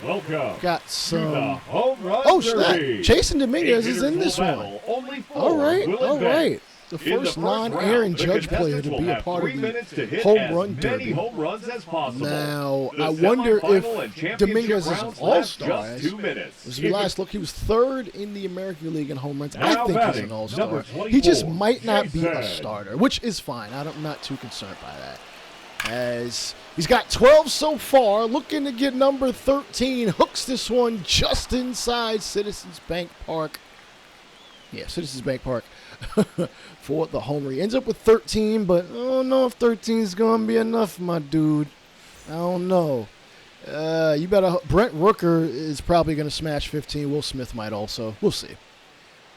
welcome got some to the Home Run Derby. Jason Dominguez is in this one. All right. The first non-Aaron Judge player to be a part of the Home Run Derby. Now, I wonder if Dominguez is an all-star. As we last look, he was 3rd in the American League in home runs. I think he's an all-star. He just might not be a starter, which is fine. I'm not too concerned by that. As he's got 12 so far, looking to get number 13. Hooks this one just inside Citizens Bank Park. Yeah, Citizens Bank Park. for the homer. He ends up with 13, but I don't know if 13 is going to be enough, my dude. I don't know. You better. Brent Rooker is probably going to smash 15. Will Smith might also. We'll see.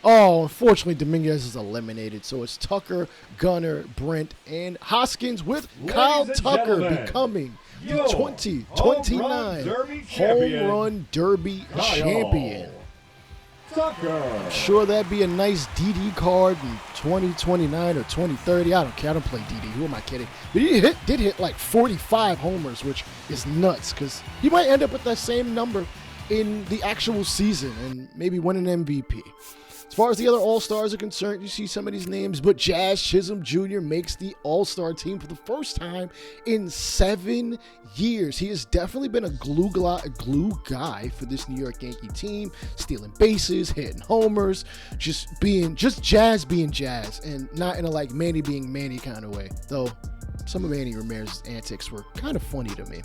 Oh, unfortunately, Dominguez is eliminated. So it's Tucker, Gunnar, Brent, and Hoskins with Kyle Tucker becoming the 2029 Home Run Derby champion. Tucker. I'm sure that'd be a nice DD card in 2029 or 2030. I don't care. I don't play DD. Who am I kidding? But he did hit like 45 homers, which is nuts because he might end up with that same number in the actual season and maybe win an MVP. As far as the other All-Stars are concerned, you see some of these names, but Jazz Chisholm Jr. makes the All-Star team for the first time in 7 years. He has definitely been a glue guy for this New York Yankee team, stealing bases, hitting homers, just Jazz being Jazz, and not in a like Manny being Manny kind of way, though some of Manny Ramirez's antics were kind of funny to me.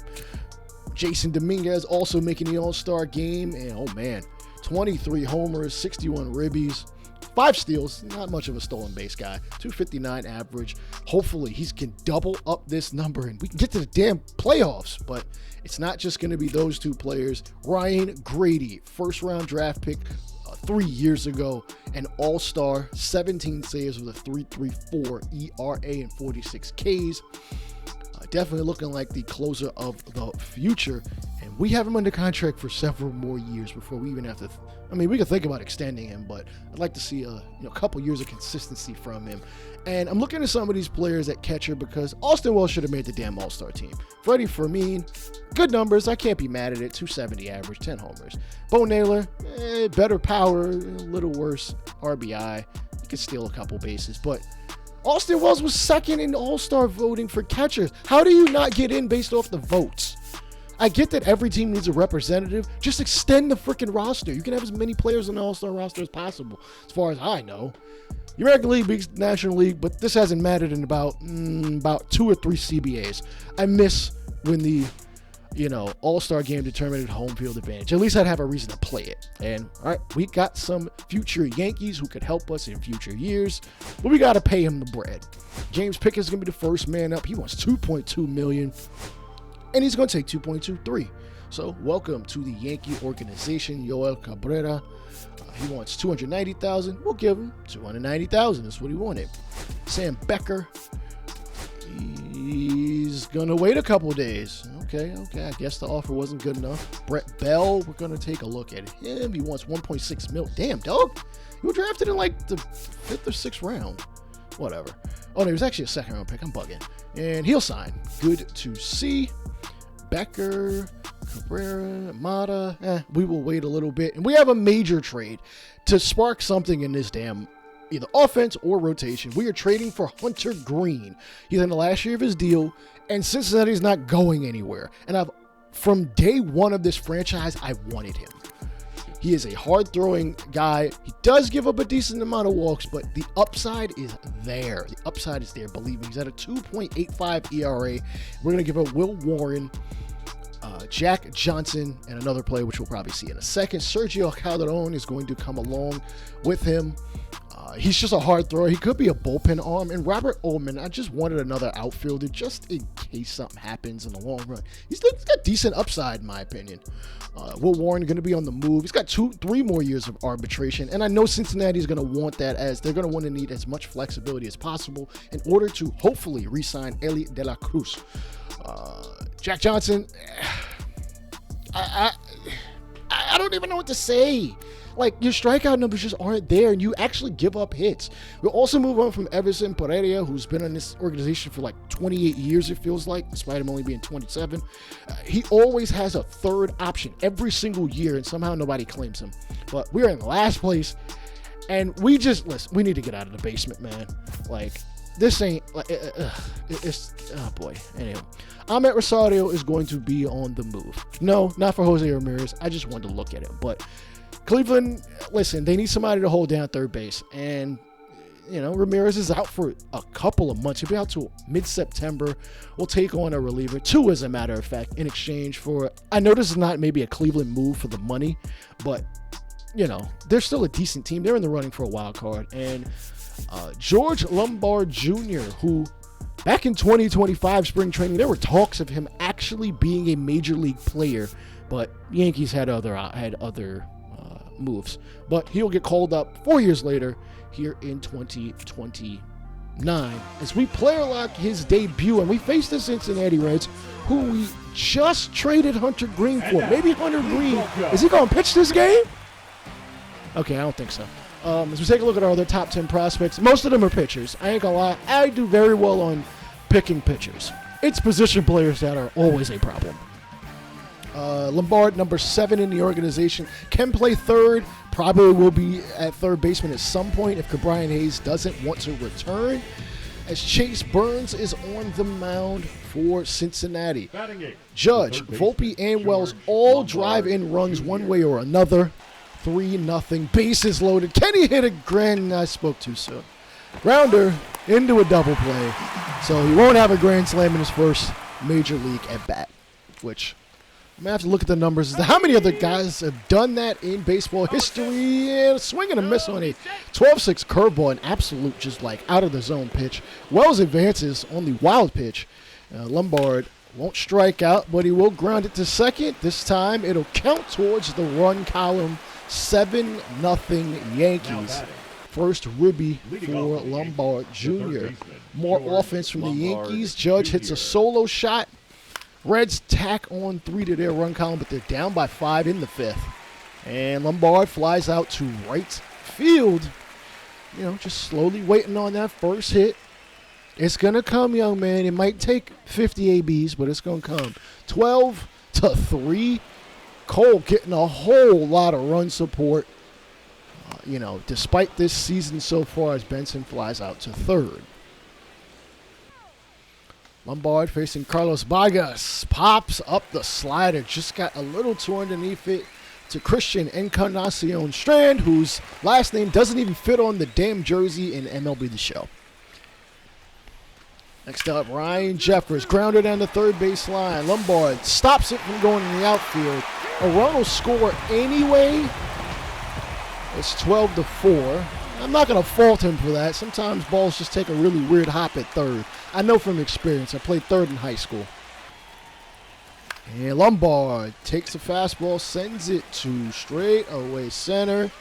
Jason Dominguez also making the All-Star game, and oh man, 23 homers, 61 ribbies, 5 steals, not much of a stolen base guy, 259 average. Hopefully he can double up this number and we can get to the damn playoffs, but it's not just going to be those two players. Ryan Grady, first round draft pick 3 years ago, an all-star, 17 saves with a 3.34 ERA and 46 Ks. Definitely looking like the closer of the future, and we have him under contract for several more years before we even have to. We can think about extending him, but I'd like to see a couple years of consistency from him. And I'm looking at some of these players at catcher because Austin Wells should have made the damn All-Star team. Freddie Fermin, good numbers. I can't be mad at it. 270 average, 10 homers. Bo Naylor, better power, a little worse RBI. He could steal a couple bases, but Austin Wells was second in All-Star voting for catchers. How do you not get in based off the votes? I get that every team needs a representative. Just extend the freaking roster. You can have as many players on the All-Star roster as possible, as far as I know. The American League beats National League, but this hasn't mattered in about 2 or 3 CBAs. I miss when the All-Star game determined home field advantage. At least I'd have a reason to play it. And all right, we got some future Yankees who could help us in future years, but we got to pay him the bread. James Pickett's going to be the first man up. He wants $2.2 million, and he's going to take $2.23. So welcome to the Yankee organization, Yoel Cabrera. He wants $290,000. We'll give him $290,000. That's what he wanted. Sam Becker. He's gonna wait a couple days. Okay. I guess the offer wasn't good enough. Brett Bell, we're gonna take a look at him. He wants $1.6 million. Damn, dog. He was drafted in like the 5th or 6th round. Whatever. Oh, no, he was actually a 2nd round pick. I'm bugging. And he'll sign. Good to see. Becker, Cabrera, Mata. We will wait a little bit. And we have a major trade to spark something in this damn either offense or rotation. We are trading for Hunter Green. He's in the last year of his deal, and Cincinnati's not going anywhere. And from day one of this franchise, I wanted him. He is a hard-throwing guy. He does give up a decent amount of walks, but the upside is there. The upside is there, believe me. He's at a 2.85 ERA. We're going to give up Will Warren, Jack Johnson, and another player, which we'll probably see in a second. Sergio Calderon is going to come along with him. He's just a hard thrower. He could be a bullpen arm. And Robert Ullman, I just wanted another outfielder just in case something happens in the long run. He's got decent upside, in my opinion. Will Warren going to be on the move. He's got 2-3 more years of arbitration. And I know Cincinnati's going to want that, as they're going to want to need as much flexibility as possible in order to hopefully re-sign Elliot De La Cruz. Jack Johnson, I don't even know what to say. Like, your strikeout numbers just aren't there, and you actually give up hits. We'll also move on from Everson Pereira, who's been in this organization for like 28 years, it feels like, despite him only being 27. He always has a third option every single year, and somehow nobody claims him. But we're in last place, and we need to get out of the basement, man. Like, this ain't, it's, oh boy. Anyway, Ahmed Rosario is going to be on the move. No, not for Jose Ramirez. I just wanted to look at it, but Cleveland, listen, they need somebody to hold down third base. And, Ramirez is out for a couple of months. He'll be out till mid-September. We'll take on a reliever, 2 as a matter of fact, in exchange for, I know this is not maybe a Cleveland move for the money, but, they're still a decent team. They're in the running for a wild card. And George Lombard Jr., who back in 2025 spring training, there were talks of him actually being a major league player, but Yankees had other moves. But he'll get called up 4 years later here in 2029 as we player lock his debut, and we face the Cincinnati Reds, who we just traded Hunter Green for. Maybe Hunter Green, is he going to pitch this game? Okay, I don't think so. As we take a look at our other top 10 prospects, most of them are pitchers. I ain't gonna lie, I do very well on picking pitchers. It's position players that are always a problem. Lombard, number 7 in the organization, can play third, probably will be at third baseman at some point if Cabrian Hayes doesn't want to return, as Chase Burns is on the mound for Cincinnati. Judge, Volpe, and Wells all drive in runs one way or another. 3-0, bases loaded. Can he hit a grand? I spoke too soon. Grounder into a double play. So he won't have a grand slam in his first major league at bat, which I'm going to have to look at the numbers. How many other guys have done that in baseball history? Yeah, swing and a miss on a 12-6 curveball, an absolute just like out of the zone pitch. Wells advances on the wild pitch. Lombard won't strike out, but he will ground it to second. This time it'll count towards the run column. 7-0 Yankees. First ribby for Lombard Jr. More offense from the Yankees. Judge hits a solo shot. Reds tack on 3 to their run column, but they're down by 5 in the 5th. And Lombard flies out to right field. You know, just slowly waiting on that first hit. It's going to come, young man. It might take 50 ABs, but it's going to come. 12-3. Cole getting a whole lot of run support, despite this season so far, as Benson flies out to third. Lombard facing Carlos Vargas, pops up the slider, just got a little too underneath it to Christian Encarnacion Strand, whose last name doesn't even fit on the damn jersey in MLB The Show. Next up, Ryan Jeffers, grounded down the third base line. Lombard stops it from going in the outfield. A run will score anyway. It's 12-4. I'm not going to fault him for that. Sometimes balls just take a really weird hop at third. I know from experience. I played third in high school. And Lombard takes a fastball, sends it to straight away center.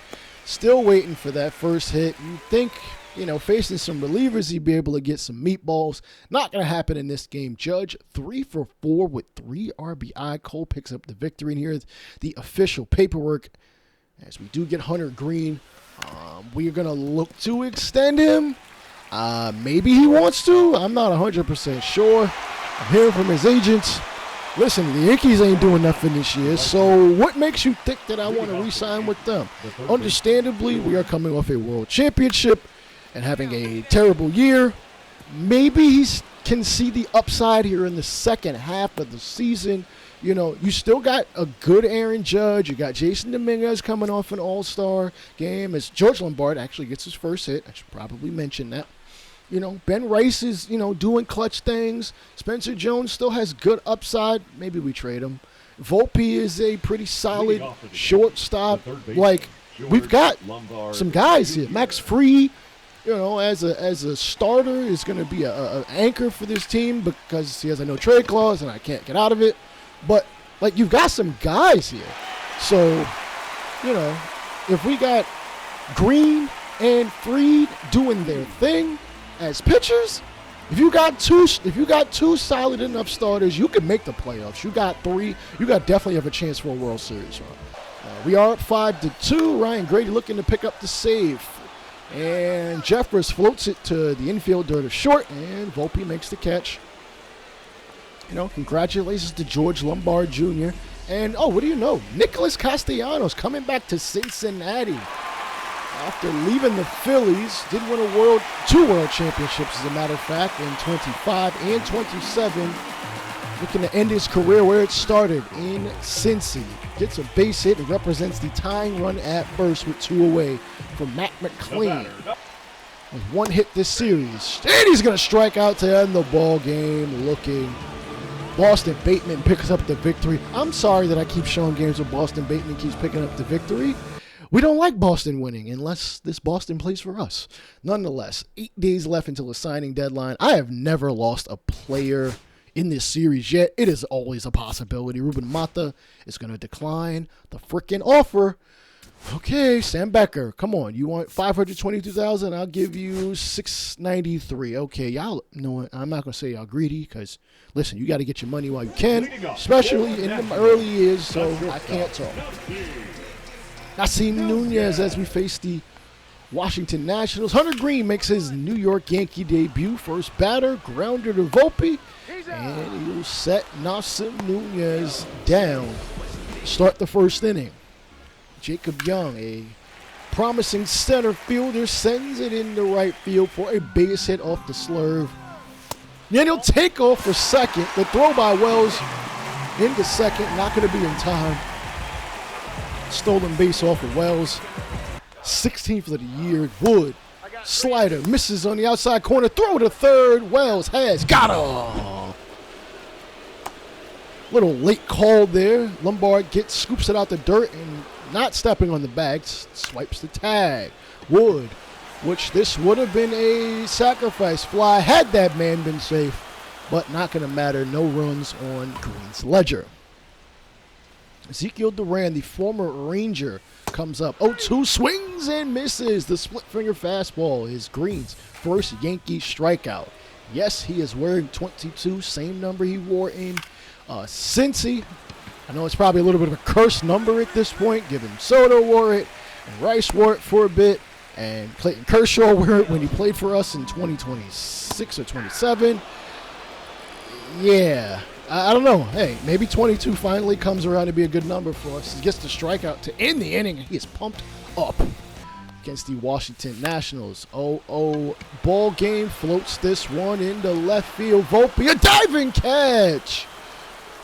Still waiting for that first hit. You'd think, facing some relievers, he'd be able to get some meatballs. Not going to happen in this game. Judge 3 for 4 with 3 RBI. Cole picks up the victory. And here's the official paperwork. As we do get Hunter Green, we are going to look to extend him. Maybe he wants to. I'm not 100% sure. I'm hearing from his agents. Listen, the Yankees ain't doing nothing this year, so what makes you think that I want to re-sign with them? Understandably, we are coming off a world championship and having a terrible year. Maybe he can see the upside here in the second half of the season. You still got a good Aaron Judge. You got Jason Dominguez coming off an all-star game as George Lombard actually gets his first hit. I should probably mention that. Ben Rice is, doing clutch things. Spencer Jones still has good upside. Maybe we trade him. Volpe is a pretty solid shortstop. We've got some guys here. Max Fried, as a starter, is going to be an anchor for this team because he has a no-trade clause and I can't get out of it. But, you've got some guys here. So, if we got Green and Fried doing their thing as pitchers, if you got two solid enough starters, you can make the playoffs. You got 3, you definitely have a chance for a World Series run. We are up 5-2. Ryan Grady looking to pick up the save. And Jeffers floats it to the infielder to short, and Volpe makes the catch. Congratulations to George Lombard Jr. And, what do you know? Nicholas Castellanos coming back to Cincinnati after leaving the Phillies. Did win 2 world championships, as a matter of fact, in 25 and 27. Looking to end his career where it started, in Cincy. Gets a base hit and represents the tying run at first with 2 away from Matt McClain. With 1 hit this series. And he's going to strike out to end the ball game. Looking. Boston Bateman picks up the victory. I'm sorry that I keep showing games where Boston Bateman keeps picking up the victory. We don't like Boston winning unless this Boston plays for us. Nonetheless, 8 days left until the signing deadline. I have never lost a player in this series yet. It is always a possibility. Ruben Mata is going to decline the freaking offer. Okay, Sam Becker, come on. You want $522,000? I'll give you $693. Okay, y'all know what? I'm not going to say y'all greedy because, listen, you got to get your money while you can, especially in the early years, so I can't talk. Nasim Nunez as we face the Washington Nationals. Hunter Green makes his New York Yankee debut. First batter, grounder to Volpe, and he'll set Nasim Nunez down. Start the first inning. Jacob Young, a promising center fielder, sends it into right field for a base hit off the slurve. Then he'll take off for second. The throw by Wells into second, not going to be in time. Stolen base off of Wells. 16th of the year. Wood, slider, misses on the outside corner. Throw to third. Wells has got him. Little late call there. Lombard scoops it out the dirt and not stepping on the bag, swipes the tag. Wood, which this would have been a sacrifice fly had that man been safe, but not going to matter. No runs on Green's ledger. Ezekiel Duran, the former Ranger, comes up. 0-2, swings and misses. The split finger fastball is Green's first Yankee strikeout. Yes, he is wearing 22, same number he wore in Cincy. I know it's probably a little bit of a cursed number at this point, given Soto wore it, and Rice wore it for a bit, and Clayton Kershaw wore it when he played for us in 2026 or 27. Yeah, I don't know. Hey, maybe 22 finally comes around to be a good number for us. He gets the strikeout to end the inning. He is pumped up against the Washington Nationals. 0-0 ball game, floats this one into left field. Volpe, a diving catch.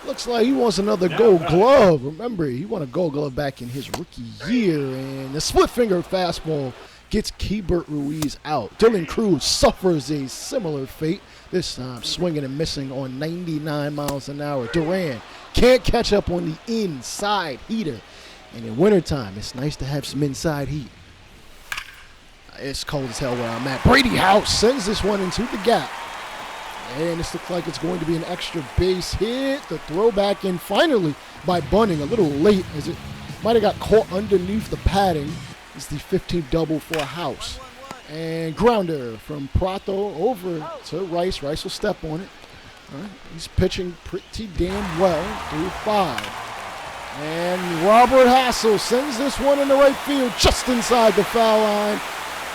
Looks like he wants another gold glove. Remember, he won a gold glove back in his rookie year. And the split finger fastball gets Keibert Ruiz out. Dylan Cruz suffers a similar fate, this time swinging and missing on 99 miles an hour. Duran can't catch up on the inside heater. And in wintertime, it's nice to have some inside heat. It's cold as hell where I'm at. Brady House sends this one into the gap. And this looks like it's going to be an extra base hit. The throw back in finally by Bunning. A little late as it might have got caught underneath the padding. It's the 15th double for House. And grounder from Prato over to Rice. Rice will step on it. All right. He's pitching pretty damn well through 5. And Robert Hassel sends this one in the right field just inside the foul line.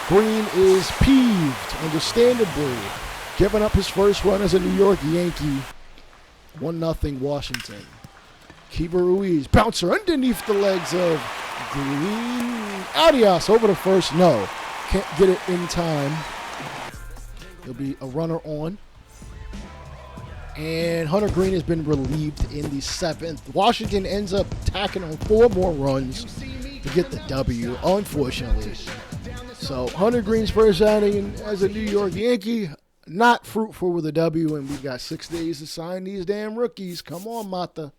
Green is peeved, understandably. Giving up his first run as a New York Yankee. 1-0 Washington. Keibert Ruiz, bouncer underneath the legs of Green. Adios over to first. No, can't get it in time. There'll be a runner on. And Hunter Green has been relieved in the 7th. Washington ends up tacking on 4 more runs to get the W, unfortunately. So Hunter Green's first outing as a New York Yankee, not fruitful with a W, and we've got 6 days to sign these damn rookies. Come on, Mata.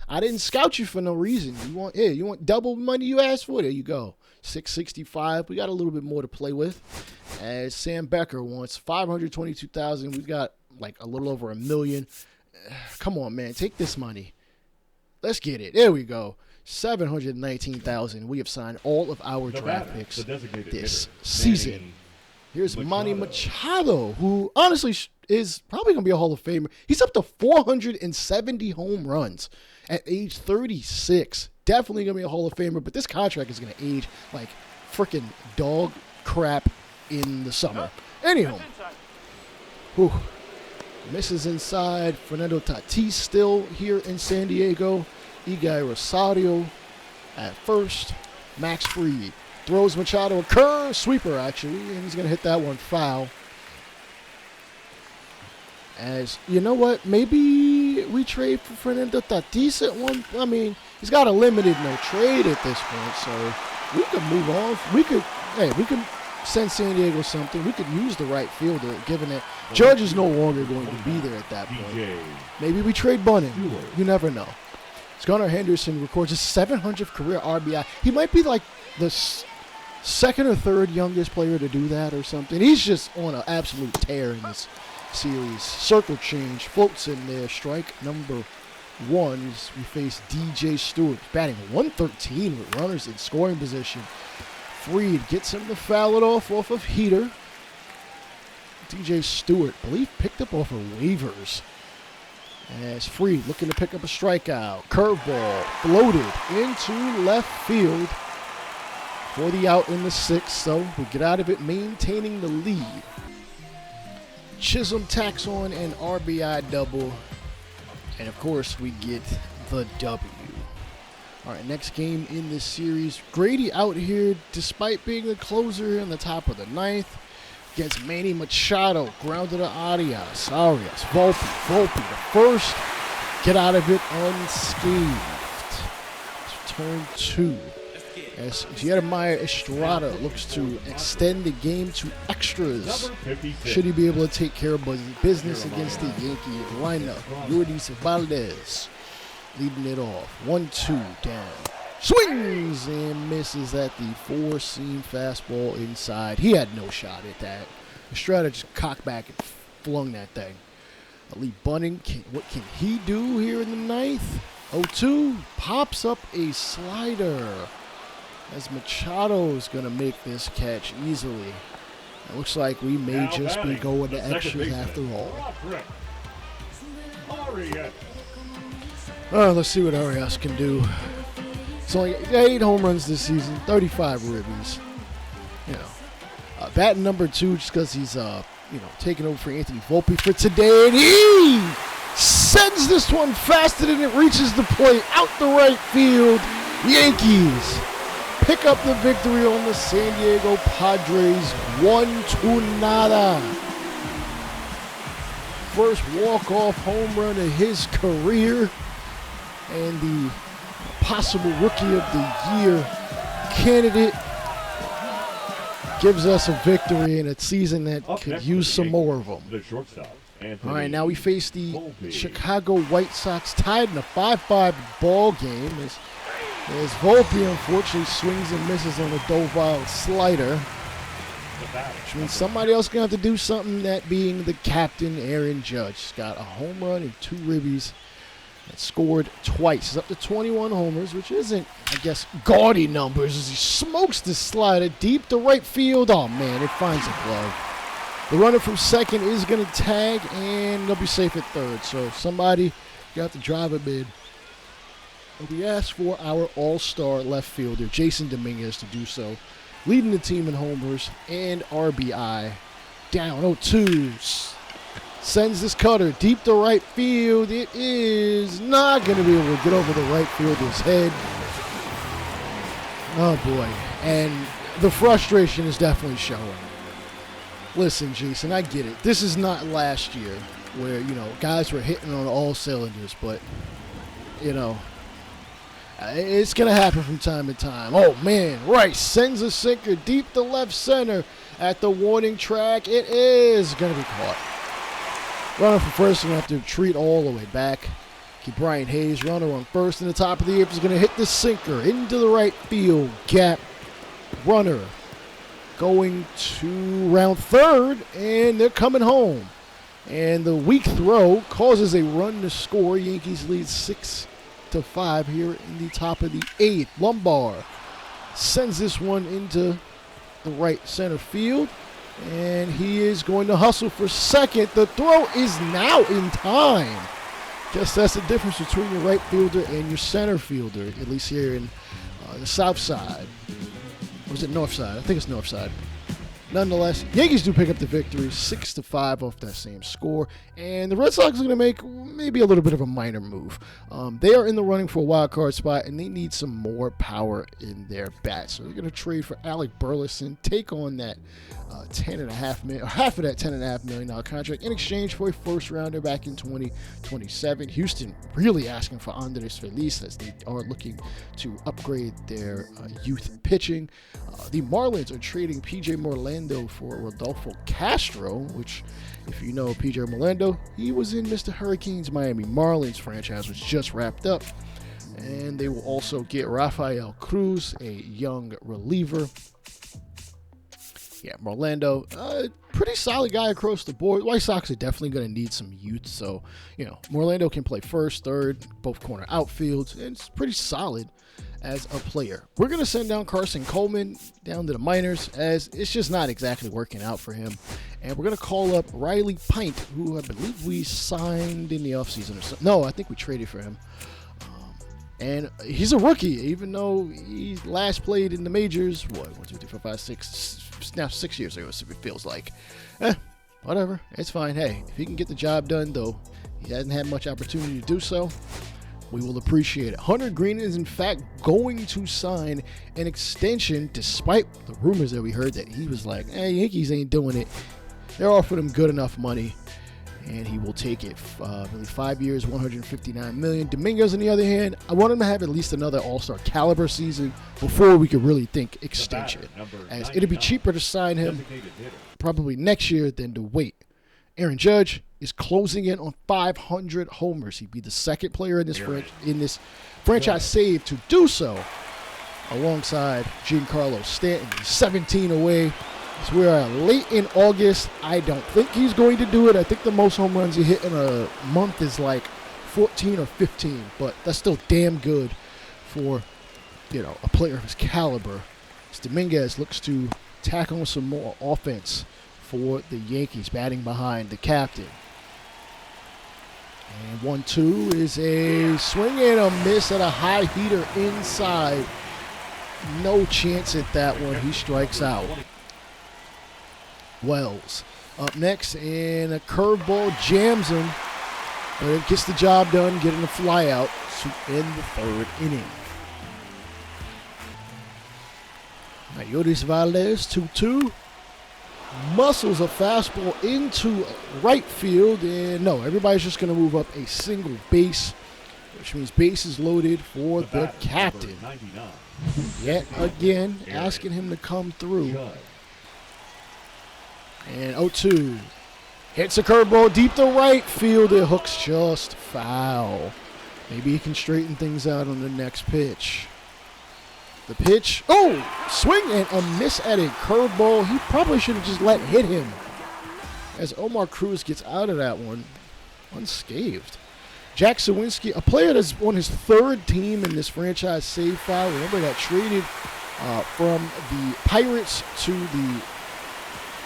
I didn't scout you for no reason. You want double money you asked for? There you go. $665. We got a little bit more to play with. As Sam Becker wants $522,000. We've got like a little over $1 million. Come on, man. Take this money. Let's get it. There we go. $719,000. We have signed all of our draft picks this season. Here's Manny Machado, who honestly is probably going to be a Hall of Famer. He's up to 470 home runs at age 36. Definitely going to be a Hall of Famer, but this contract is going to age like freaking dog crap in the summer. Anyhow, misses inside. Fernando Tatis still here in San Diego. Igor Rosario at first. Max Fried throws Machado a curve, sweeper actually, and he's going to hit that one foul. As, you know what, maybe we trade for Fernando Tatis at one. I mean, he's got a limited no trade at this point, so we could move on. We could send San Diego something. We could use the right fielder, given that Judge is no longer going to be there at that point. Maybe we trade Bunning. You never know. Gunnar Henderson records his 700th career RBI. He might be like the second or third youngest player to do that or something. He's just on an absolute tear in this series. Circle change, floats in there. Strike number 1 as we face DJ Stewart, batting 113 with runners in scoring position. Freed gets him to foul it off of Heater. DJ Stewart, I believe, picked up off of waivers. As Freed looking to pick up a strikeout. Curveball floated into left field for the out in the 6th. So we get out of it maintaining the lead. Chisholm tacks on an RBI double. And of course we get the W. All right, next game in this series. Grady out here despite being the closer in the top of the 9th. Against Manny Machado, grounded to Arias, Volpe the first, get out of it unscathed. Turn 2. As Jeremiah Estrada looks to extend the game to extras. Should he be able to take care of business against the Yankee lineup? Lourdes Valdez leading it off. 1-2 down. Swings and misses at the 4-seam fastball inside. He had no shot at that. Estrada just cocked back and flung that thing. Lee Bunning, what can he do here in the 9th? 0-2, pops up a slider. As Machado is going to make this catch easily. It looks like we may just be going to extras after all. Let's see what Arias can do. It's only 8 home runs this season, 35 ribbies. You know, batting number 2 just because he's taking over for Anthony Volpe for today, and he sends this one faster than it reaches the plate out the right field. Yankees pick up the victory on the San Diego Padres, 1-0. First walk-off home run of his career, and the possible Rookie of the Year candidate gives us a victory in a season that could use some more of them. All right, now we face the Chicago White Sox, tied in a 5-5 ball game as Volpe unfortunately swings and misses on a Dovile slider, which means somebody else going to have to do something, that being the captain, Aaron Judge. He's got a home run and 2 ribbies. And scored twice. He's up to 21 homers, which isn't, I guess, gaudy numbers, as he smokes the slider deep to right field. Oh, man, it finds a glove. The runner from second is going to tag, and they'll be safe at third. So somebody got to drive him in. And we asked for our all-star left fielder, Jason Dominguez, to do so, leading the team in homers and RBI. Down 0-2. Sends this cutter deep to right field. It is not going to be able to get over the right fielder's head. Oh, boy. And the frustration is definitely showing. Listen, Jason, I get it. This is not last year where, guys were hitting on all cylinders. But, it's going to happen from time to time. Oh, man. Rice sends a sinker deep to left center at the warning track. It is going to be caught. Runner from first, going to have to retreat all the way back. Keep Brian Hayes, runner on first in the top of the 8th, is going to hit the sinker into the right field gap. Runner going to round third, and they're coming home. And the weak throw causes a run to score. Yankees lead 6-5 here in the top of the 8th. Lombard sends this one into the right center field. And he is going to hustle for second. The throw is now in time. Guess that's the difference between your right fielder and your center fielder, at least here in the south side. Or is it north side? I think it's north side. Nonetheless, Yankees do pick up the victory, 6-5 off that same score. And the Red Sox are going to make maybe a little bit of a minor move. They are in the running for a wild card spot, and they need some more power in their bat. So they're going to trade for Alec Burleson, take on that $10.5 million, or half of that $10.5 million contract in exchange for a first rounder back in 2027. Houston really asking for Andres Feliz as they are looking to upgrade their youth pitching. The Marlins are trading PJ Morlando for Rodolfo Castro, which, if you know PJ Morlando, he was in Mr. Hurricanes Miami Marlins franchise, which just wrapped up. And they will also get Rafael Cruz, a young reliever. Yeah, Orlando, pretty solid guy across the board. White Sox are definitely going to need some youth. So, Orlando can play first, third, both corner outfields. And it's pretty solid as a player. We're going to send down Carson Coleman down to the minors, as it's just not exactly working out for him. And we're going to call up Riley Pint, who I believe we signed in the offseason or something. No, I think we traded for him. And he's a rookie, even though he last played in the majors, 1, 2, 3, 4, 5, 6, now 6 years ago, so it feels like. Whatever, it's fine. Hey, if he can get the job done, though, he hasn't had much opportunity to do so, we will appreciate it. Hunter Green is, in fact, going to sign an extension, despite the rumors that we heard that he was like, Yankees ain't doing it. They're offering him good enough money, and he will take it. Really 5 years, $159 million. Dominguez, on the other hand, I want him to have at least another All-Star caliber season before we could really think extension, as it'd be cheaper to sign him probably next year than to wait. Aaron Judge is closing in on 500 homers. He'd be the second player in this franchise save to do so, alongside Giancarlo Stanton. He's 17 away. So we're late in August. I don't think he's going to do it. I think the most home runs he hit in a month is like 14 or 15, but that's still damn good for, a player of his caliber. As Dominguez looks to tack on some more offense for the Yankees, batting behind the captain. And 1-2 is a swing and a miss at a high heater inside. No chance at that one. He strikes out. Wells up next, and a curveball jams him, but it gets the job done, getting a fly out in the third inning. Yotis Valdez, 2-2, muscles a fastball into right field, and no, everybody's just going to move up a single base, which means bases loaded for the captain. Yet again, asking him to come through. And 0-2. Hits a curveball deep to right field. It hooks just foul. Maybe he can straighten things out on the next pitch. The pitch. Oh! Swing and a miss at a curveball. He probably should have just let hit him, as Omar Cruz gets out of that one unscathed. Jack Sawinski, a player that's on his third team in this franchise save file. Remember that traded from the Pirates to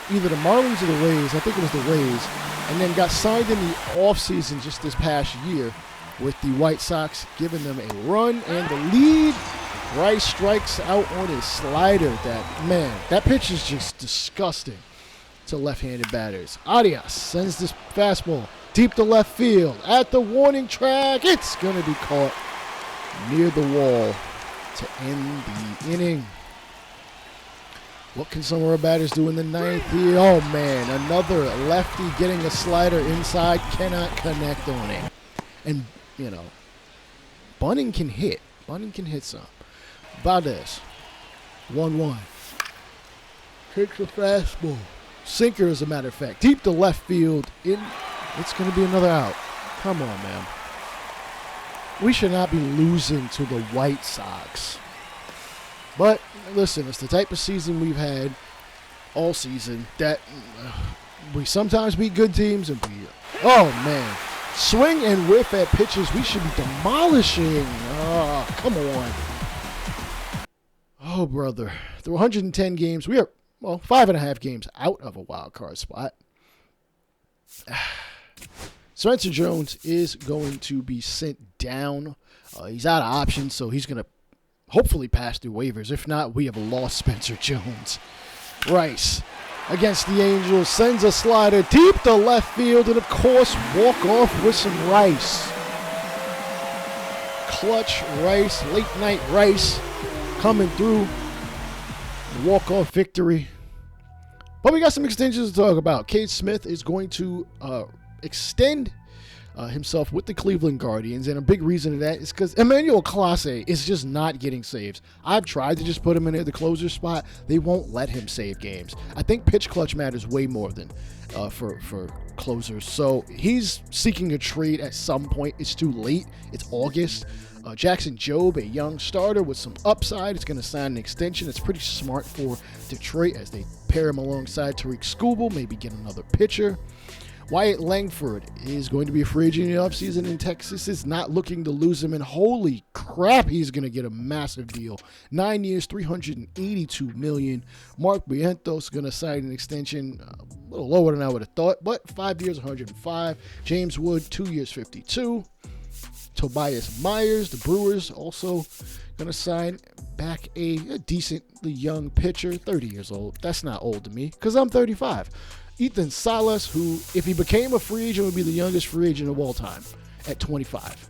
either the Marlins or the Rays. I think it was the Rays. And then got signed in the offseason just this past year with the White Sox, giving them a run and the lead. Rice strikes out on his slider. That pitch is just disgusting to left-handed batters. Arias sends this fastball deep to left field. At the warning track, it's going to be caught near the wall to end the inning. What can some of our batters do in the ninth here? Oh, man, another lefty getting a slider inside, cannot connect on it. And, Bunning can hit. Bunning can hit some. Valdez, 1-1. Takes a fastball. Sinker, as a matter of fact. Deep to left field. It's going to be another out. Come on, man. We should not be losing to the White Sox. But, listen, it's the type of season we've had all season that we sometimes beat good teams and oh, man. Swing and whiff at pitches we should be demolishing. Oh, come on. Oh, brother. Through 110 games, we are, 5.5 games out of a wild card spot. Spencer Jones is going to be sent down. He's out of options, so he's going to hopefully pass through waivers. If not, we have lost Spencer Jones. Rice against the Angels sends a slider deep to left field, and of course, walk off with some Rice. Clutch Rice, late night Rice coming through. Walk-off victory. But we got some extensions to talk about. Cade Smith is going to extend himself with the Cleveland Guardians, and a big reason of that is because Emmanuel Clase is just not getting saves. I've tried to just put him in the closer spot. They won't let him save games. I think pitch clutch matters way more than for closers. So he's seeking a trade at some point. It's too late. It's August. Jackson Jobe, a young starter with some upside, is going to sign an extension. It's pretty smart for Detroit as they pair him alongside Tariq Skubal, maybe get another pitcher. Wyatt Langford is going to be a free agent in the offseason, and Texas is not looking to lose him. And holy crap, he's going to get a massive deal. 9 years, $382 million. Mark Vientos is going to sign an extension, a little lower than I would have thought, but 5 years, $105. James Wood, 2 years, $52. Tobias Myers, the Brewers, also going to sign back a decently young pitcher, 30 years old. That's not old to me because I'm 35. Ethan Salas, who, if he became a free agent, would be the youngest free agent of all time at 25.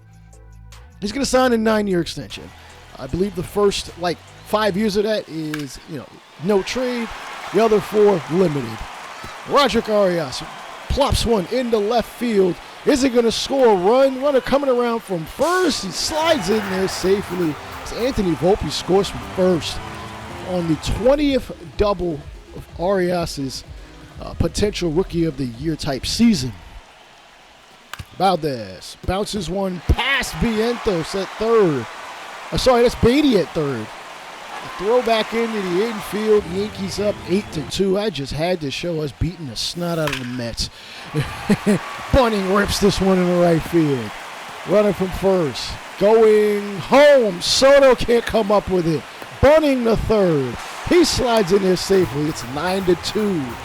He's going to sign a 9-year extension. I believe the first, 5 years of that is, no trade. The other 4, limited. Roderick Arias plops one into left field. Is he going to score a run? Runner coming around from first. He slides in there safely. As Anthony Volpe scores from first on the 20th double of Arias's potential Rookie of the Year type season. Valdez bounces one past Vientos at third. That's Beatty at third. A throw back into the infield. Yankees up 8-2. I just had to show us beating the snot out of the Mets. Bunning rips this one in the right field. Running from first. Going home. Soto can't come up with it. Bunning the third. He slides in there safely. It's 9-2.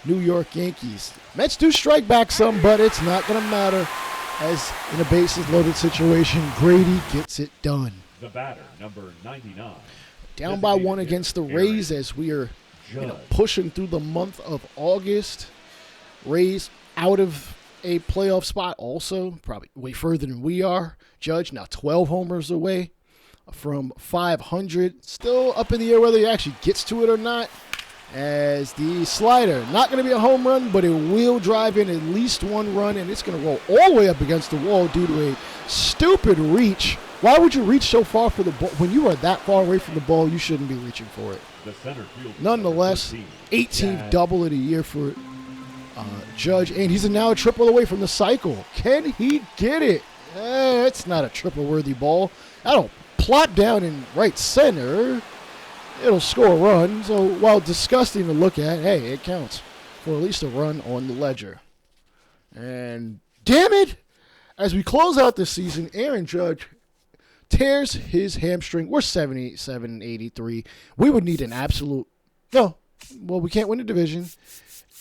New York Yankees. Mets do strike back some, but it's not going to matter as in a bases-loaded situation, Grady gets it done. The batter, number 99. Down by 1 against the Rays as we are pushing through the month of August. Rays out of a playoff spot also, probably way further than we are. Judge now 12 homers away from 500. Still up in the air whether he actually gets to it or not. As the slider, not going to be a home run, but it will drive in at least one run, and it's going to roll all the way up against the wall due to a stupid reach. Why would you reach so far for the ball? When you are that far away from the ball, you shouldn't be reaching for it. The center field nonetheless, 18th double of the year for Judge, and he's now a triple away from the cycle. Can he get it? It's not a triple-worthy ball. That'll plop down in right center. It'll score a run, so while disgusting to look at, hey, it counts for at least a run on the ledger. And damn it, as we close out this season, Aaron Judge tears his hamstring. We're 77-83. We would need an absolute, we can't win the division,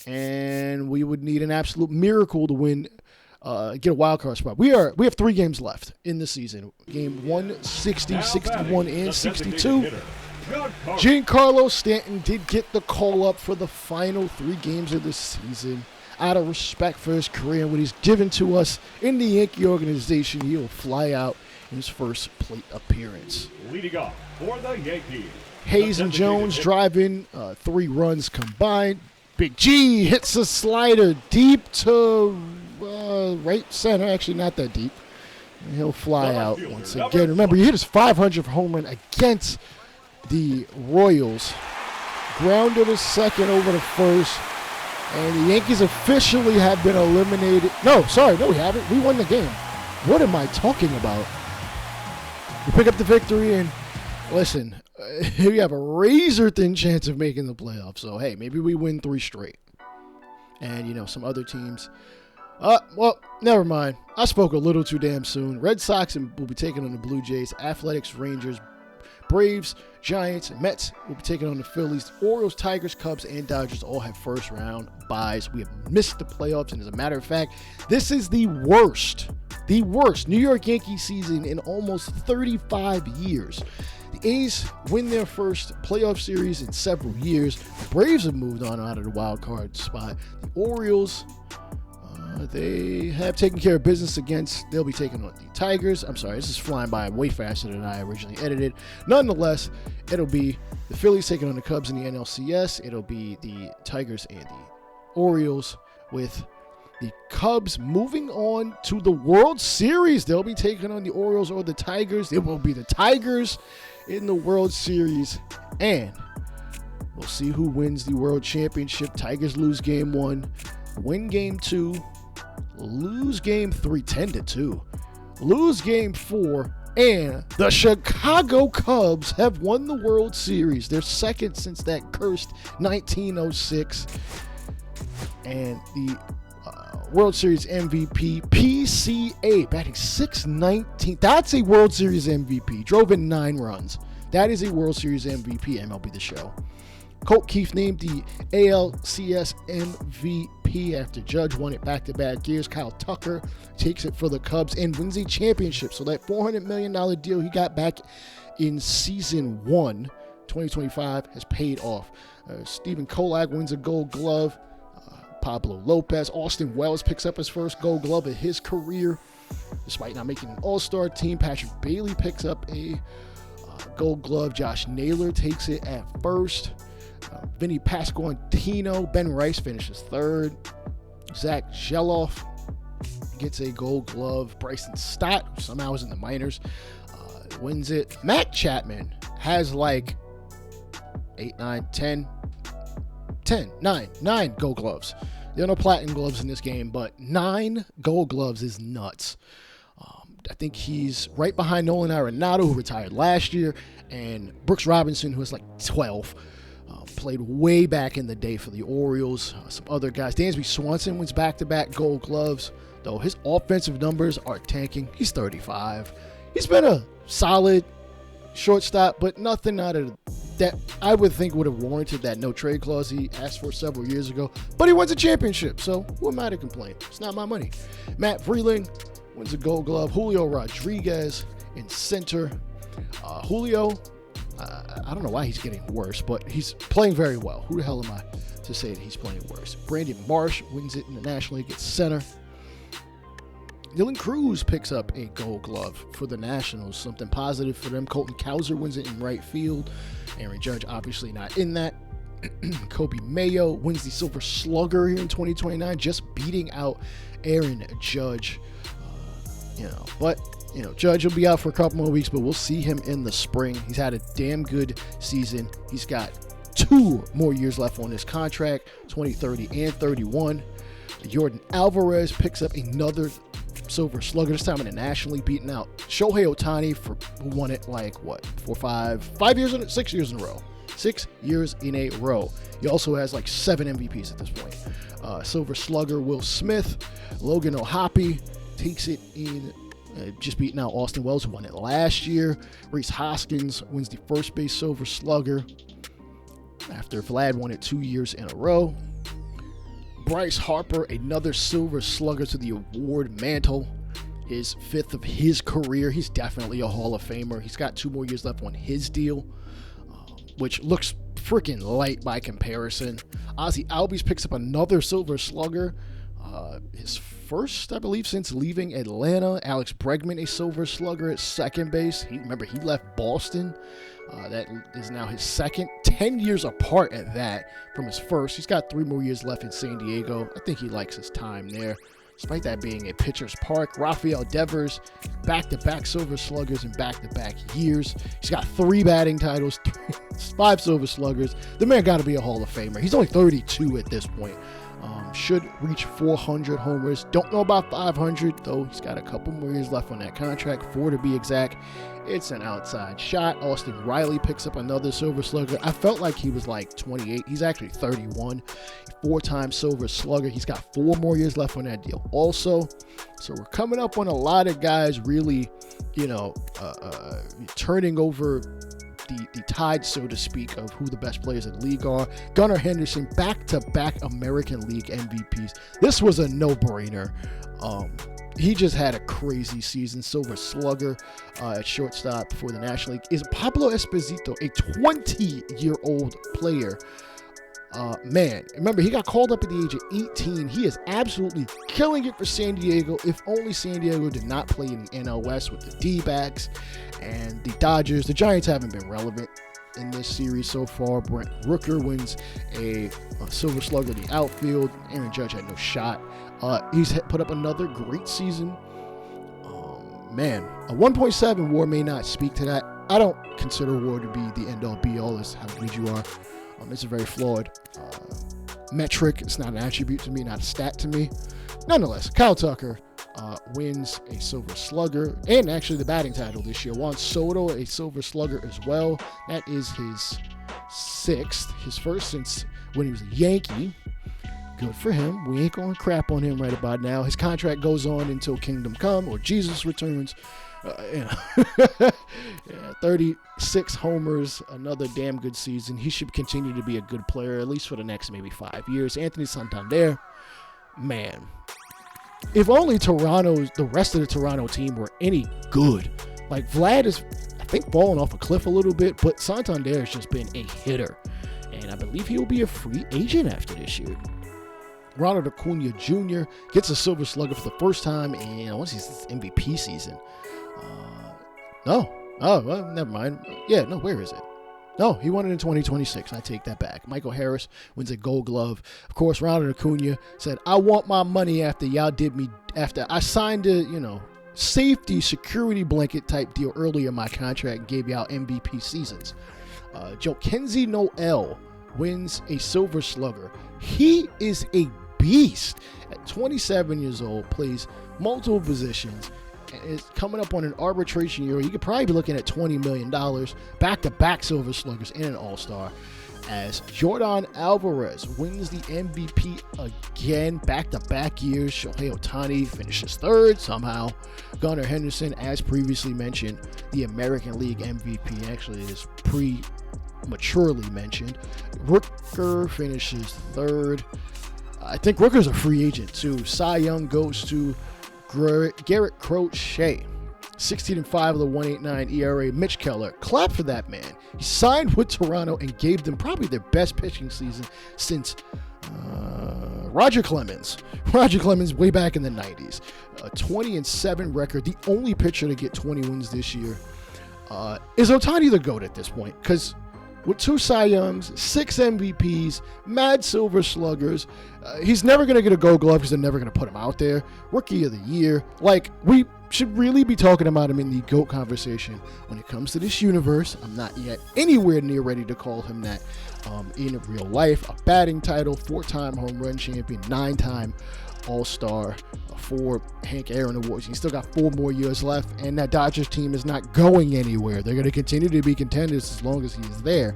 and we would need an absolute miracle to win, get a wild card spot. We have 3 games left in the season. Game 160, 61, and 62. Giancarlo Stanton did get the call up for the final 3 games of the season. Out of respect for his career and what he's given to us in the Yankee organization, he will fly out in his first plate appearance. Leading off for the Yankees. Hayes and Jones drive in 3 runs combined. Big G hits a slider deep to right center. Actually, not that deep. And he'll fly out once again. Remember, he hit his 500th home run against the Royals. Grounded a second over to first. And the Yankees officially have been eliminated. No, we haven't. We won the game. What am I talking about? We pick up the victory, and listen, we have a razor-thin chance of making the playoffs. So, hey, maybe we win 3 straight. And, some other teams. Never mind. I spoke a little too damn soon. Red Sox will be taking on the Blue Jays. Athletics, Rangers, Braves, Giants, Mets will be taking on the Phillies. Orioles, Tigers, Cubs, and Dodgers all have first-round byes. We have missed the playoffs, and as a matter of fact, this is the worst New York Yankees season in almost 35 years. The A's win their first playoff series in several years. The Braves have moved on out of the wild card spot. The Orioles, they have taken care of business they'll be taking on the Tigers. I'm sorry, this is flying by way faster than I originally edited. Nonetheless, it'll be the Phillies taking on the Cubs in the NLCS. It'll be the Tigers and the Orioles with The Cubs moving on to the World Series. They'll be taking on the Orioles or the Tigers. It will be the Tigers in the World Series. And we'll see who wins the World Championship. Tigers lose game 1, win game 2, lose game 3, 10-2, lose game 4, and the Chicago Cubs have won the World Series. Their second since that cursed 1906. And the World Series MVP, PCA, batting .619. That's a World Series MVP. Drove in 9 runs. That is a World Series MVP, MLB The Show. Colt Keith named the ALCS MVP after Judge won it back-to-back years. Kyle Tucker takes it for the Cubs and wins a championship. So that $400 million deal he got back in Season 1, 2025, has paid off. Stephen Kolak wins a Gold Glove. Pablo Lopez. Austin Wells picks up his first Gold Glove of his career. Despite not making an All-Star team, Patrick Bailey picks up a Gold Glove. Josh Naylor takes it at first. Vinny Pasquantino. Ben Rice finishes third. Zach Geloff gets a Gold Glove. Bryson Stott, who somehow is in the minors, wins it. Matt Chapman has like 9 Gold Gloves. There are no platinum gloves in this game, but 9 Gold Gloves is nuts. I think he's right behind Nolan Arenado, who retired last year, and Brooks Robinson, who has like 12. Played way back in the day for the Orioles. Some other guys. Dansby Swanson wins back-to-back Gold Gloves, though his offensive numbers are tanking. He's 35. He's been a solid shortstop, but nothing out of that I would think would have warranted that no trade clause he asked for several years ago. But he wins a championship, so who am I to complain? It's not my money. Matt Freeling wins a Gold Glove. Julio Rodriguez in center. Julio, I don't know why he's getting worse, but he's playing very well. Who the hell am I to say that he's playing worse? Brandon Marsh wins it in the National League at center. Dylan Cruz picks up a Gold Glove for the Nationals. Something positive for them. Colton Cowser wins it in right field. Aaron Judge obviously not in that. Kobe Mayo wins the Silver Slugger here in 2029, just beating out Aaron Judge. But Judge will be out for a couple more weeks, but we'll see him in the spring. He's had a damn good season. He's got 2 more years left on his contract, 2030 and 31. Jordan Alvarez picks up another Silver Slugger, this time in the National League, beating out Shohei Ohtani, who won it 6 years in a row. 6 years in a row. He also has 7 MVPs at this point. Silver Slugger Will Smith, Logan O'Hoppe takes it in, just beating out Austin Wells, who won it last year. Rhys Hoskins wins the first base Silver Slugger after Vlad won it 2 years in a row. Bryce Harper, another Silver Slugger to the award mantle. His 5th of his career. He's definitely a Hall of Famer. He's got 2 more years left on his deal, which looks freaking light by comparison. Ozzie Albies picks up another Silver Slugger. His first, I believe, since leaving Atlanta. Alex Bregman, a Silver Slugger at second base. He left Boston. That is now his second. 10 years apart at that from his first. He's got 3 more years left in San Diego. I think he likes his time there, despite that being a pitcher's park. Rafael Devers, back-to-back Silver Sluggers in back-to-back years. He's got 3 batting titles, 5 Silver Sluggers. The man got to be a Hall of Famer. He's only 32 at this point. Should reach 400 homers. Don't know about 500, though. He's got a couple more years left on that contract, 4 to be exact. It's an outside shot. Austin Riley picks up another Silver Slugger. I felt like he was 28. He's actually 31. 4-time Silver Slugger. He's got 4 more years left on that deal also. So we're coming up on a lot of guys really, turning over the tide, so to speak, of who the best players in the league are. Gunnar Henderson, back-to-back American League MVPs. This was a no-brainer. He just had a crazy season. Silver Slugger at shortstop for the National League is Pablo Esposito, a 20-year-old player. Remember, he got called up at the age of 18. He is absolutely killing it for San Diego. If only San Diego did not play in the NL West with the D-backs and the Dodgers. The Giants haven't been relevant in this series so far. Brent Rooker wins a Silver Slugger in the outfield. Aaron Judge had no shot. He's put up another great season. Man, a 1.7 WAR may not speak to that. I don't consider WAR to be the end-all be-all as how good you are. It's a very flawed metric. It's not an attribute to me, not a stat to me. Nonetheless, Kyle Tucker wins a Silver Slugger and actually the batting title this year. Juan Soto, a Silver Slugger as well. That is his 6th, his first since when he was a Yankee. Good for him. We ain't going to crap on him right about now. His contract goes on until Kingdom Come or Jesus returns. 36 homers, another damn good season. He should continue to be a good player, at least for the next maybe 5 years. Anthony Santander, man. If only the rest of the Toronto team were any good. Like, Vlad is, I think, falling off a cliff a little bit, but Santander has just been a hitter. And I believe he will be a free agent after this year. Ronald Acuna Jr. gets a Silver Slugger for the first time in, I want to say it's MVP season. Well, never mind. Yeah, no, where is it? No, he won it in 2026. I take that back. Michael Harris wins a Gold Glove. Of course, Ronald Acuna said, I want my money after I signed a, safety security blanket type deal earlier in my contract and gave y'all MVP seasons. Joaquin Noel wins a Silver Slugger. He is a beast. At 27 years old, plays multiple positions, and is coming up on an arbitration year. You could probably be looking at $20 million, back-to-back Silver Sluggers, and an All-Star. As Jordan Alvarez wins the MVP again, back-to-back years. Shohei Ohtani finishes 3rd somehow. Gunnar Henderson, as previously mentioned, the American League MVP, actually is prematurely mentioned. Rooker finishes 3rd. I think Rooker's a free agent too. Cy Young goes to Garrett Crochet. 16-5 of the 1.89 ERA. Mitch Keller, clap for that man. He signed with Toronto and gave them probably their best pitching season since Roger Clemens. Roger Clemens way back in the 90s. A 20-7 record. The only pitcher to get 20 wins this year. Is Ohtani the GOAT at this point? Because with 2 Cy Youngs, 6 MVPs, mad Silver Sluggers, he's never going to get a Gold Glove because they're never going to put him out there. Rookie of the Year. Like, we should really be talking about him in the GOAT conversation. When it comes to this universe, I'm not yet anywhere near ready to call him that in real life. A batting title, 4-time home run champion, 9-time All-Star, 4 Hank Aaron Awards. He's still got 4 more years left, and that Dodgers team is not going anywhere. They're going to continue to be contenders as long as he's there.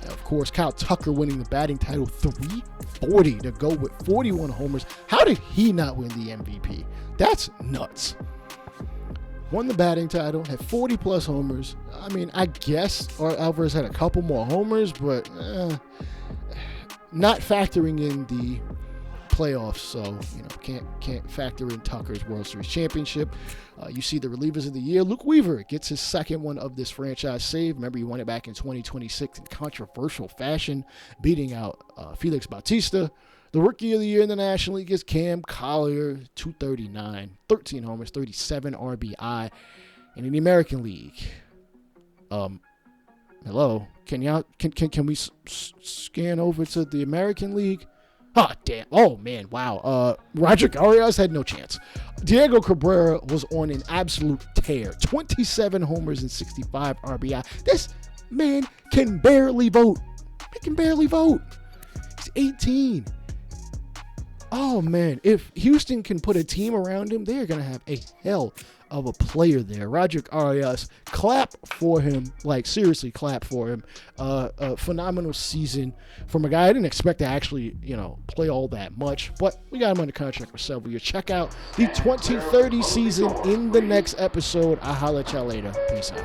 And of course, Kyle Tucker winning the batting title, 340 to go with 41 homers. How did he not win the MVP? That's nuts. Won the batting title, had 40-plus homers. I mean, I guess Alvarez had a couple more homers, but not factoring in the playoffs, so can't factor in Tucker's World Series championship. You see the relievers of the year. Luke Weaver gets his 2nd one of this franchise save. Remember, he won it back in 2026 in controversial fashion, beating out Felix Bautista. The Rookie of the Year in the National League is Cam Collier, 239, 13 homers, 37 RBI. And in the American League, hello, can we scan over to the American League? Oh, damn. Oh, man. Wow. Roger Arias had no chance. Diego Cabrera was on an absolute tear. 27 homers and 65 RBI. This man can barely vote. He can barely vote. He's 18. Oh, man. If Houston can put a team around him, they're going to have a hell of a player there. Roger Arias, clap for him. Like, seriously, clap for him. A phenomenal season from a guy I didn't expect to actually, play all that much. But we got him under contract for several years. Check out the 2030 season in the next episode. I'll holler at y'all later. Peace out.